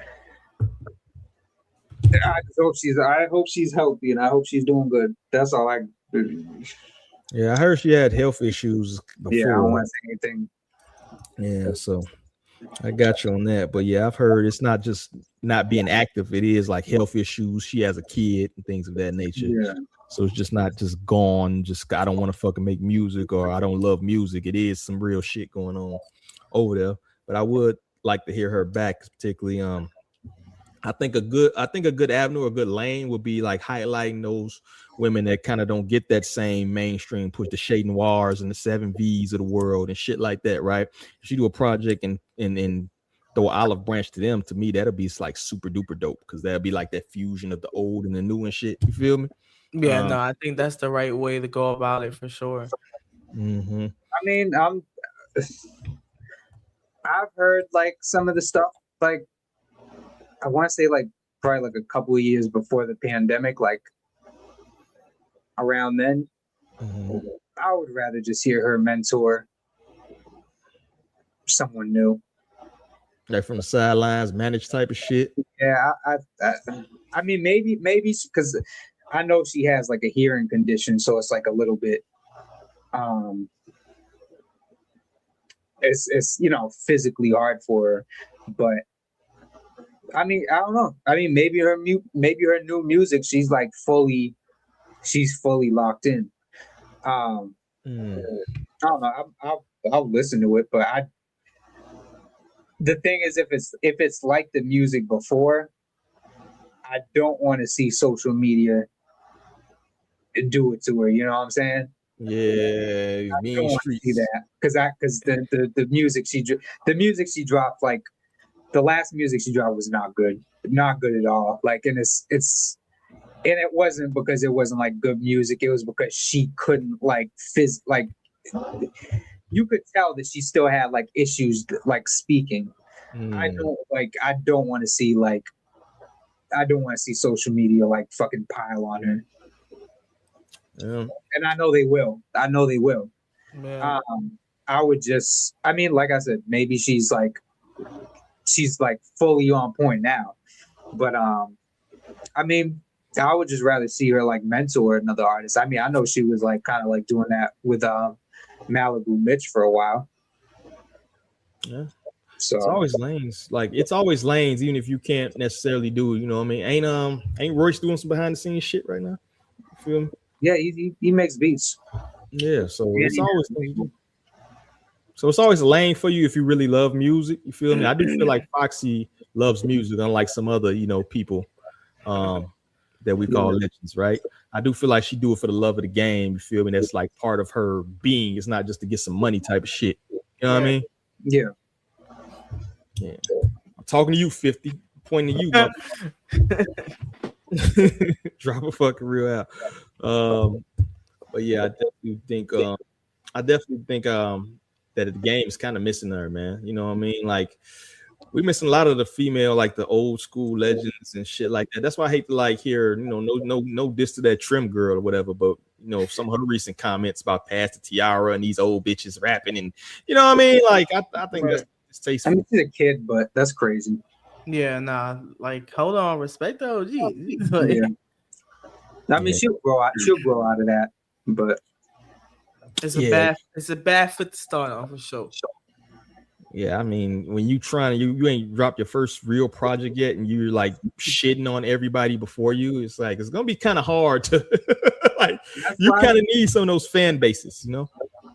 I hope she's healthy, and I hope she's doing good. That's all I. Yeah, I heard she had health issues before. Yeah, I don't want to say anything. Yeah, so I got you on that. But yeah, I've heard it's not just not being active. It is like health issues. She has a kid and things of that nature. Yeah. So it's just not just gone. Just I don't want to fucking make music or I don't love music. It is some real shit going on over there. But I would like to hear her back, particularly. I think a good avenue, a good lane would be like highlighting those women that kind of don't get that same mainstream push, the Shade Noirs and the 7Vs of the world and shit like that, right? If you do a project and throw an olive branch to them, to me that'll be like super duper dope because that'll be like that fusion of the old and the new and shit. You feel me? Yeah, no, I think that's the right way to go about it for sure. Mm-hmm. I mean, I've heard like some of the stuff, like I want to say like probably like a couple of years before the pandemic, like around then. Mm-hmm. I would rather just hear her mentor someone new, like from the sidelines, managed type of shit. Yeah, I mean maybe because I know she has like a hearing condition, so it's like a little bit it's physically hard for her, but I mean I don't know. I mean maybe her new music she's fully locked in. I don't know. I'll listen to it, but the thing is if it's like the music before, I don't want to see social media do it to her. You know what I'm saying? Yeah, I don't want to see that because the music she dropped, like the last music she dropped was not good at all. Like, and it wasn't because it wasn't like good music. It was because she couldn't you could tell that she still had like issues like speaking. I don't want to see social media like fucking pile on her. Yeah. And I know they will. Yeah. I would just, I mean, like I said, maybe she's fully on point now. But I mean, I would just rather see her like mentor another artist. I mean, I know she was like kind of like doing that with Malibu Mitch for a while. Yeah. So it's always lanes. Like it's always lanes, even if you can't necessarily do it. You know what I mean? Ain't Royce doing some behind the scenes shit right now? You feel me? Yeah, he makes beats. Yeah, so it's always it's always a lane for you if you really love music. You feel me? I do feel like Foxy loves music, unlike some other people that we call legends, right? I do feel like she do it for the love of the game. You feel me? That's like part of her being. It's not just to get some money type of shit. You know what I mean? Yeah. Yeah. I'm talking to you, 50. Pointing to you, drop a fucking real out. But yeah, I definitely think that the game is kind of missing her, man. You know what I mean? Like we missing a lot of the female, like the old school legends and shit like that. That's why I hate to like hear, no diss to that Trim girl or whatever, but some of her recent comments about Pastor Tiara and these old bitches rapping and you know what I mean? Like I think that's tasteful. I mean, she's a kid, but that's crazy. Yeah, nah. Like, hold on, respect the OG. I mean, she'll grow out of that, but it's a bad foot to start off for sure. Yeah, I mean, when you trying you ain't dropped your first real project yet, and you're like shitting on everybody before you, it's like it's gonna be kind of hard to like. You kind of need some of those fan bases,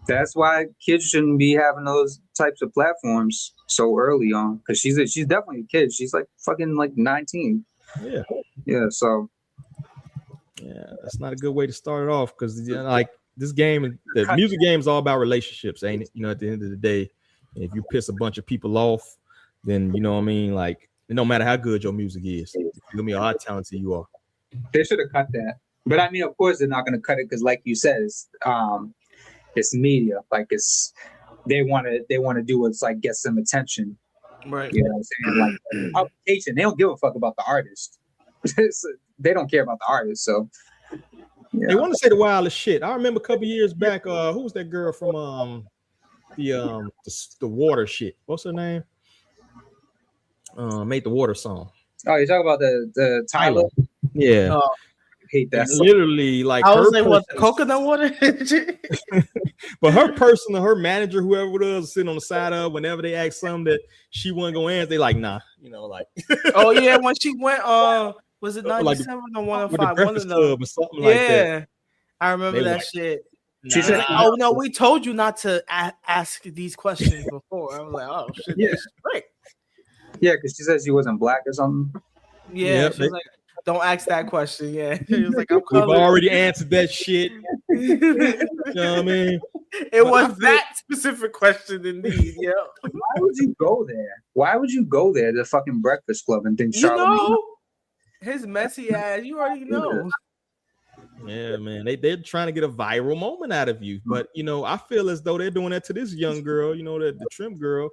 That's why kids shouldn't be having those types of platforms so early on, because she's definitely a kid. She's like fucking like 19. Yeah. So yeah, that's not a good way to start it off because like this game, the music game is all about relationships, ain't it? At the end of the day, and if you piss a bunch of people off, then you know what I mean. Like no matter how good your music is, you feel me, or how talented you are. They should have cut that, but I mean, of course, they're not going to cut it because, like you said, it's media. Like they want to do what's like get some attention, right? You know what I'm saying? Like publication, they don't give a fuck about the artist. They don't care about the artist. So They want to say the wildest shit. I remember a couple years back. Who was that girl from the water shit? What's her name? Made the water song. Oh, you're talking about the Tyler? Yeah. I hate that. Literally, like I was her like, what, coconut water? But her person, her manager, whoever it was, sitting on the side of whenever they asked something that she wasn't going to answer, they like, nah, like. Oh yeah, when she went, was it 97 Like or 105? with the One Breakfast of those. Club or something like that. Yeah, I remember They that like, shit. She said, "Oh no, we told you not to ask these questions before." I was like, "Oh shit, Yeah. that's great." Yeah, because she said she wasn't black or something. Yeah, she was like, "Don't ask that question." Yeah, she was like, "I'm We've colored." already answered that shit. You know what I mean? It was that specific question indeed. Yeah. Why would you go there? Why would you go there, the fucking Breakfast Club, and think You Charlamagne? know, his messy ass. You already know. Yeah, man. They're trying to get a viral moment out of you. But I feel as though they're doing that to this young girl, the trim girl.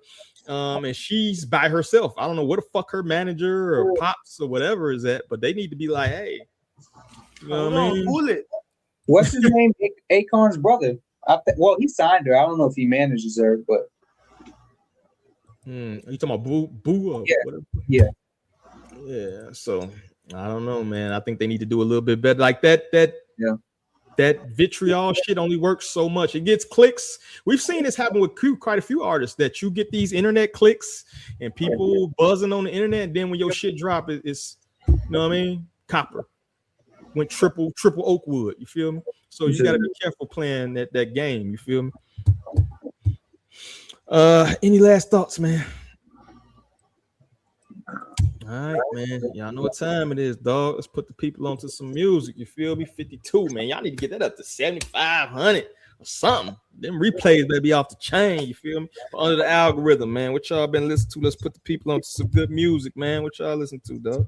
And she's by herself. I don't know what the fuck her manager or pops or whatever is at, but they need to be like, hey, you know what I mean? Cool it. What's his name? Akon's brother. Well, he signed her. I don't know if he manages her, but You talking about Boo or yeah, whatever? Yeah. So I don't know, man. I think they need to do a little bit better. Like that vitriol shit only works so much. It gets clicks. We've seen this happen with quite a few artists, that you get these internet clicks and people buzzing on the internet, and then when your shit drop, it's you know what I mean? Copper. Went triple oak wood. You feel me? So you got to be careful playing that game. You feel me? Any last thoughts, man? All right, man. Y'all know what time it is, dog. Let's put the people onto some music. You feel me? 52, man. Y'all need to get that up to 7,500 or something. Them replays better be off the chain. You feel me? Under the algorithm, man. What y'all been listening to? Let's put the people onto some good music, man. What y'all listen to, dog?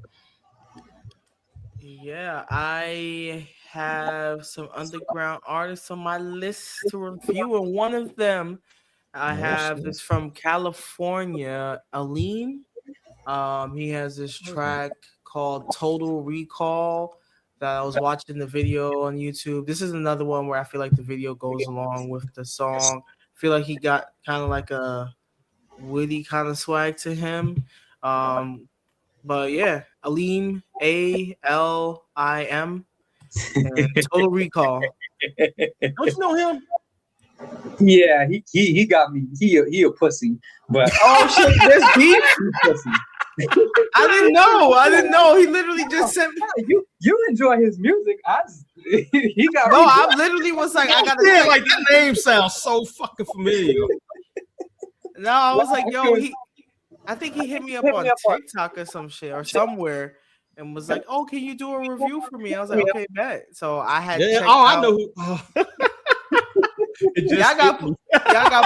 Yeah, I have some underground artists on my list to review, and one of them I have is from California, Aleem. He has this track called Total Recall that I was watching the video on YouTube. This is another one where I feel like the video goes along with the song. I feel like he got kind of like a witty kind of swag to him. But yeah, Aleem, ALIM, and Total Recall. Don't you know him? Yeah, he got me. He a pussy. But oh shit, there's beef. I didn't know. He literally just said you enjoy his music. He got no. I literally was like, I gotta say, like that name sounds so fucking familiar. No, I was like, yo, I think he hit me up on TikTok or some shit or somewhere and was like, oh, can you do a review for me? I was like, okay, bet. So I had checked out. I know who. Y'all got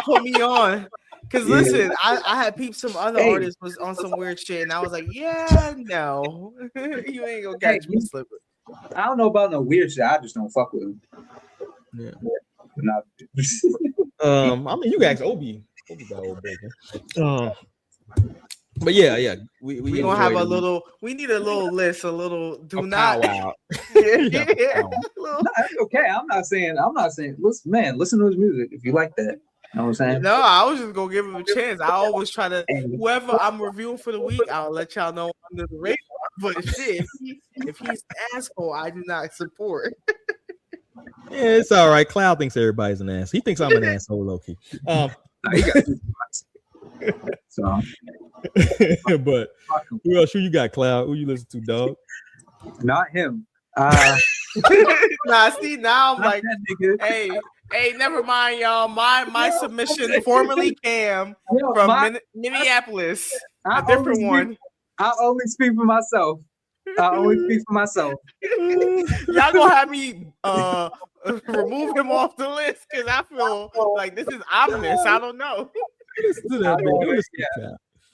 put me on. Cause listen, I had peeped some other artists was on some weird shit, and I was like, yeah, no, you ain't gonna catch me slipping. I don't know about no weird shit. I just don't fuck with him. Yeah. I mean, you guys, Obi got old baby. But yeah, we gonna have a little. We need a little list. A little. Do not. No, that's okay. I'm not saying. Listen to his music if you like that. You know what I'm saying? No, I was just gonna give him a chance. I always try to. Whoever I'm reviewing for the week, I'll let y'all know under the radar. But shit, if he's an asshole, I do not support. Yeah, it's all right. Cloud thinks everybody's an ass. He thinks I'm an asshole, low key. So, but who else? Who you got, Cloud? Who you listen to, dog? Not him. Nah, see, now I'm like, hey, never mind, y'all. My submission, formerly Cam from Minneapolis, a different one. I only speak for myself. Y'all gonna have me remove him off the list because I feel like this is ominous. I don't know.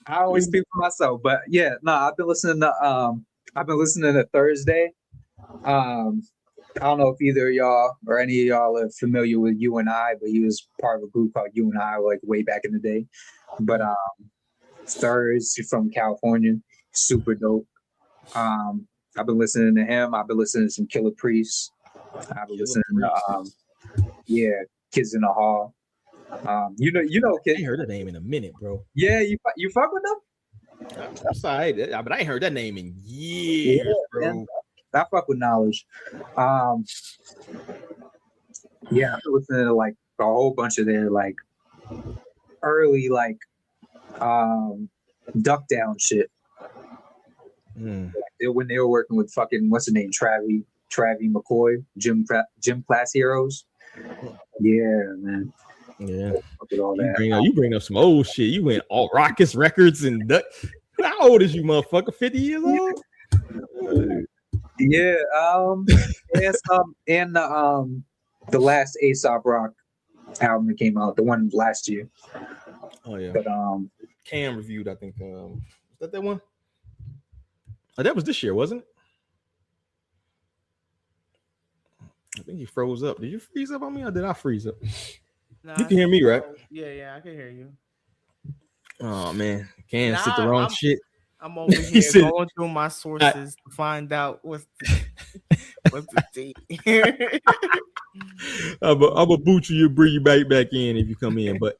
I always speak for myself, but yeah, no, I've been listening to Thursday. I don't know if either of y'all or any of y'all are familiar with You and I, but he was part of a group called You and I, like way back in the day. But Thursday from California, super dope. I've been listening to him. I've been listening to some Killer Priests. I've been listening to Kids in the Hall. You know, I ain't heard that name in a minute, bro. Yeah, you fuck with them? I'm sorry, but I ain't heard that name in years, bro. Man. I fuck with Knowledge. I've been listening to like a whole bunch of their like early like duck down shit. Like when they were working with fucking what's the name, Travie McCoy, Gym Class Heroes. Yeah, man. Yeah. All that. You bring up some old shit. You went all Raucous Records and duck. How old is you, motherfucker? 50 years old? Yeah, and the last Aesop Rock album that came out, the one last year. Oh yeah. But Cam reviewed, I think. Was that one? Oh, that was this year, wasn't it? I think he froze up. Did you freeze up on me, or did I freeze up? Nah, you can hear me, right? Yeah, I can hear you. Oh man, Cam said the wrong shit. I'm over here going through my sources to find out what's the date. I'm gonna boot you, bring you back in if you come in. But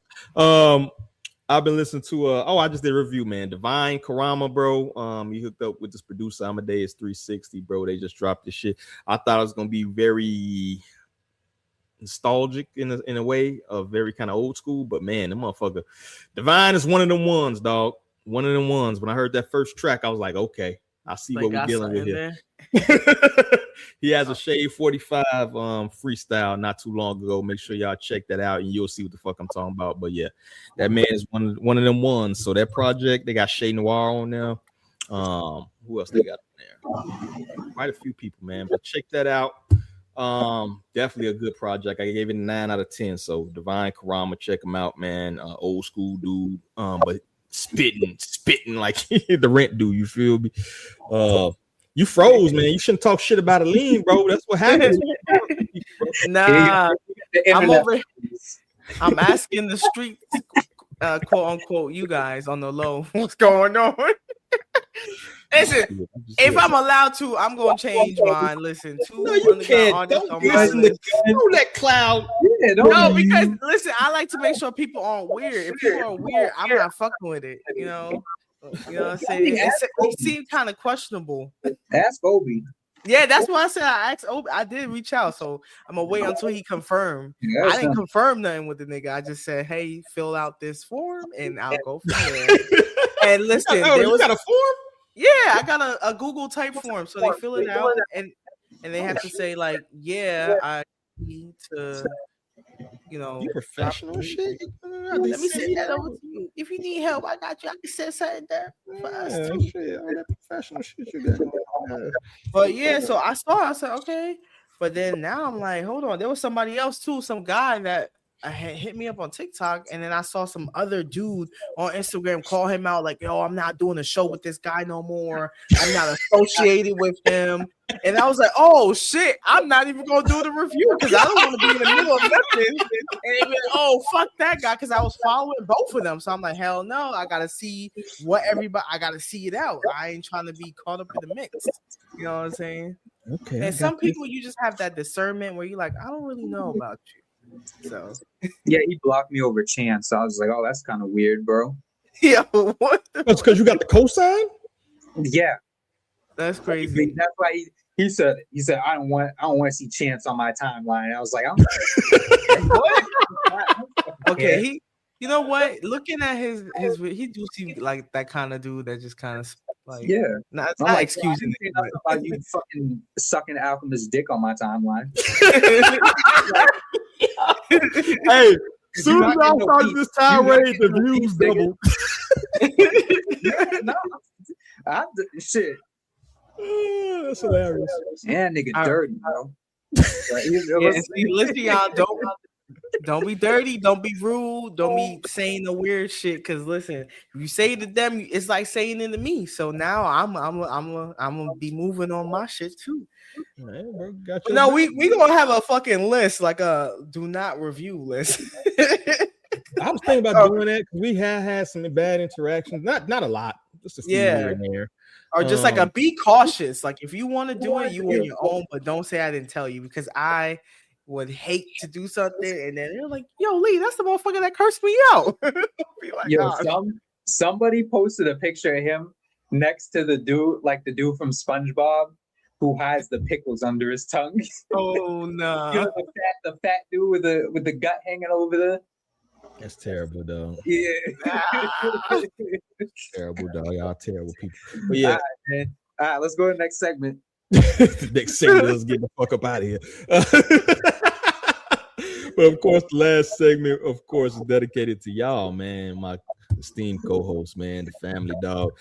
I've been listening to I just did a review, man. Divine Karama, bro. He hooked up with this producer Amadeus 360, bro. They just dropped this shit. I thought it was gonna be very nostalgic in a way, of very kind of old school, but man, the motherfucker Divine is one of them ones, dog. One of them ones. When I heard that first track, I was like, okay, I see what we're dealing with here. He has a Shade 45 freestyle not too long ago. Make sure y'all check that out and you'll see what the fuck I'm talking about. But yeah, that man is one of them ones. So that project, they got Shay Noir on there. Who else they got on there? Quite a few people, man. But check that out. Definitely a good project. I gave it a 9 out of 10. So Divine Karama, check him out, man. Old school dude. But spitting like the Rent dude. You feel me? You froze, man. You shouldn't talk shit about Aline, bro. That's what happens. Nah, I'm asking the street, quote unquote, you guys on the low, what's going on? Listen, if I'm allowed to, I'm gonna change mine. Listen, you can't. Don't listen to that cloud. No, because listen, I like to make sure people aren't weird. If people are weird, I'm not fucking with it. You know what I'm saying? It seemed kind of questionable. Ask Obi. Yeah, that's why I said I asked Obi. I did reach out, so I'm gonna wait until he confirmed. I didn't confirm nothing with the nigga. I just said, hey, fill out this form and I'll go from there. And listen, you got a form? Yeah, I got a Google type form, so they fill it out and they have to say like, yeah, I need to, you professional shit. Let me send that over to you. If you need help, I got you. I can send something there for us too. Shit, all that professional shit you got. But yeah, so I said okay, but then now I'm like, hold on, there was somebody else too, some guy that had hit me up on TikTok, and then I saw some other dude on Instagram call him out like, yo, I'm not doing a show with this guy no more. I'm not associated with him. And I was like, oh shit, I'm not even gonna do the review because I don't want to be in the middle of nothing. And they went, oh fuck that guy, because I was following both of them. So I'm like, hell no, I gotta see I gotta see it out. I ain't trying to be caught up in the mix. You know what I'm saying? Okay. And some people you just have that discernment where you're like, I don't really know about you. So yeah, he blocked me over Chance. So I was like, oh, that's kind of weird, bro. Yeah, what? That's because you got the cosign? Yeah. That's crazy. That's why he said I don't want to see Chance on my timeline. I was like, what? Okay, you know what? Looking at his he do seem like that kind of dude that just kind of like, yeah. Not excusing it. About you fucking sucking Alchemist's dick on my timeline. Hey, soon as I start this tirade, the views double. Shit. That's hilarious. And nigga dirty, bro. Listen, y'all, don't be dirty, don't be rude, don't be saying the weird shit. Because listen, if you say it to them, it's like saying it to me. So now I'm gonna be moving on my shit too. Man, bro, no, we gonna have a fucking list, like a do not review list. I was thinking about doing that because we have had some bad interactions. Not a lot, just a few here and there. Or just like be cautious. Like if you want to do it, you on your own, but don't say I didn't tell you, because I would hate to do something and then they're like, yo, Lee, that's the motherfucker that cursed me out. Be like, yo, somebody posted a picture of him next to the dude from SpongeBob who has the pickles under his tongue. Oh no. You know, the fat dude with the gut hanging over there. That's terrible, dog. Yeah. Terrible, dog. Y'all terrible people. But yeah. All right, man. All right, let's go to the next segment. Next segment, let's get the fuck up out of here. But of course, the last segment, of course, is dedicated to y'all, man. My esteemed co-host, man, the family, dog.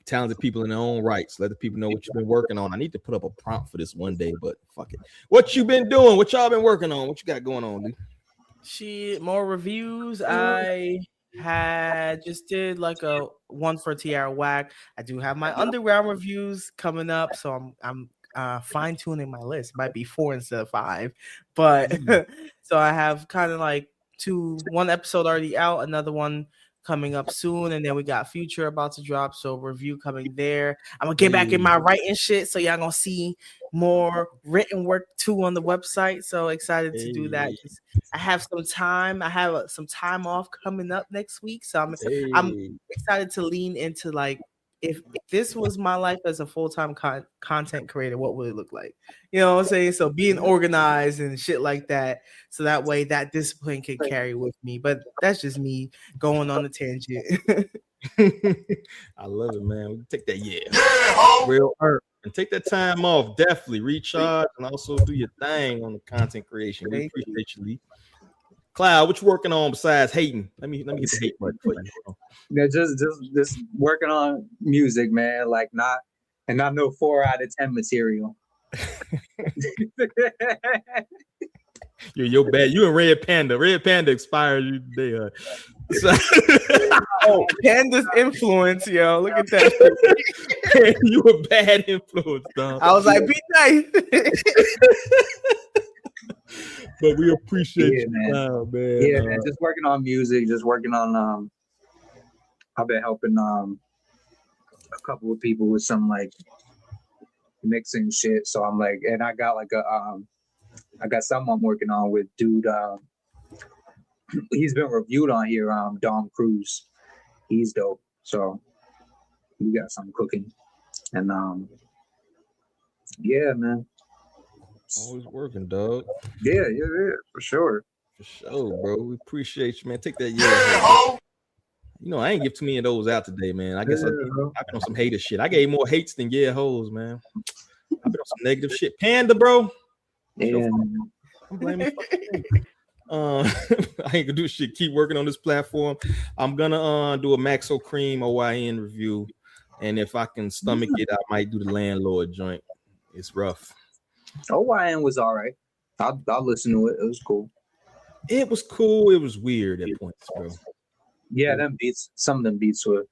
Talented people in their own rights. Let the people know what you've been working on. I need to put up a prompt for this one day, but fuck it. What you been doing? What y'all been working on? What you got going on, Lee? Shit, more reviews. I just did like a one for TR Whack. I do have my underground reviews coming up, so I'm fine tuning my list. It might be 4 instead of 5, but so I have kind of like one episode already out, another one coming up soon, and then we got Future about to drop, so review coming there. I'm gonna get back in my writing shit, so y'all gonna see more written work too on the website. So excited to do that. I have some time. I have some time off coming up next week, so I'm excited to lean into like, if this was my life as a full-time content creator, what would it look like? You know what I'm saying? So being organized and shit like that, so that way that discipline can carry with me. But that's just me going on a tangent. I love it, man. We can take that real earth and take that time off. Definitely recharge and also do your thing on the content creation. We appreciate you, Lee. Cloud, what you working on besides hating? Let me get the hate button for you. Yeah, just working on music, man. Like not no 4 out of 10 material. You're bad. You and Red Panda. Red Panda expired you today. Oh, Panda's influence, yo. Look at that. You a bad influence, dog. I was like, be nice. But we appreciate you, man. Now, man. Yeah, man. Just working on music. Just working on. I've been helping a couple of people with some like mixing shit. So I'm like, and I got like I got something I'm working on with dude. He's been reviewed on here. Dom Cruz. He's dope. So we got something cooking, and yeah, man. Always working, dog. Yeah, for sure. For sure, bro. We appreciate you, man. Take that You know, I ain't give too many of those out today, man. I guess I've been on some hater shit. I gave more hates than hoes, man. I've been on some negative shit. Panda, bro. Yeah. I'm blaming I ain't gonna do shit. Keep working on this platform. I'm gonna do a Maxo Cream OYN review, and if I can stomach it, I might do the Landlord joint. It's rough. OYN was all right. I'll listen to it. It was cool. It was cool. It was weird at points, bro. Yeah, them beats. Some of them beats were.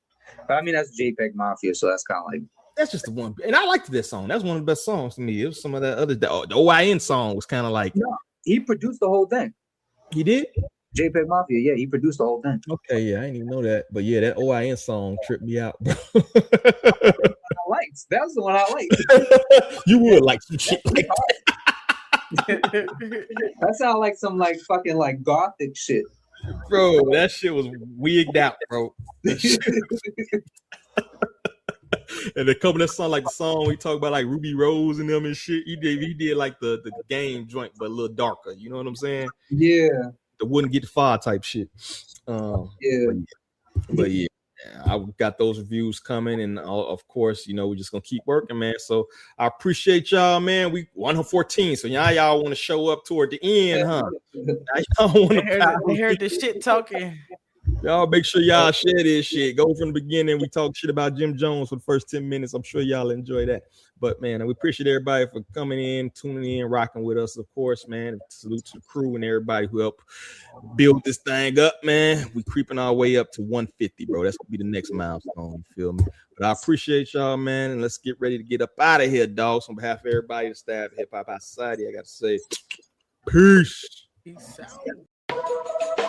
But I mean, that's JPEG Mafia, so that's kind of like. That's just the one, and I liked this song. That's one of the best songs to me. It was some of that other. The OYN song was kind of like. No, he produced the whole thing. He did? JPEG Mafia, yeah, he produced the whole thing. Okay, yeah, I didn't even know that. But yeah, that OYN song tripped me out, bro. I liked. That was the one I liked. You would like some shit like that. That sounded like some like fucking like gothic shit. Bro, that shit was wigged out, bro. And the couple that song like the song we talk about like Ruby Rose and them and shit. He did like the game joint, but a little darker. You know what I'm saying? Yeah. The wouldn't get the fire type shit. Yeah. But yeah, I got those reviews coming, and of course, you know, we're just gonna keep working, man. So I appreciate y'all, man. We 114, so y'all want to show up toward the end, huh? Y'all want to hear the shit talking. Y'all make sure y'all share this shit. Go from the beginning. We talk shit about Jim Jones for the first 10 minutes. I'm sure y'all enjoy that. But man, we appreciate everybody for coming in, tuning in, rocking with us, of course, man. Salute to the crew and everybody who helped build this thing up, man. We creeping our way up to 150, bro. That's gonna be the next milestone. You feel me? But I appreciate y'all, man. And let's get ready to get up out of here, dogs. On behalf of everybody, the staff, Hip Hop Society, I gotta say, peace. Peace out.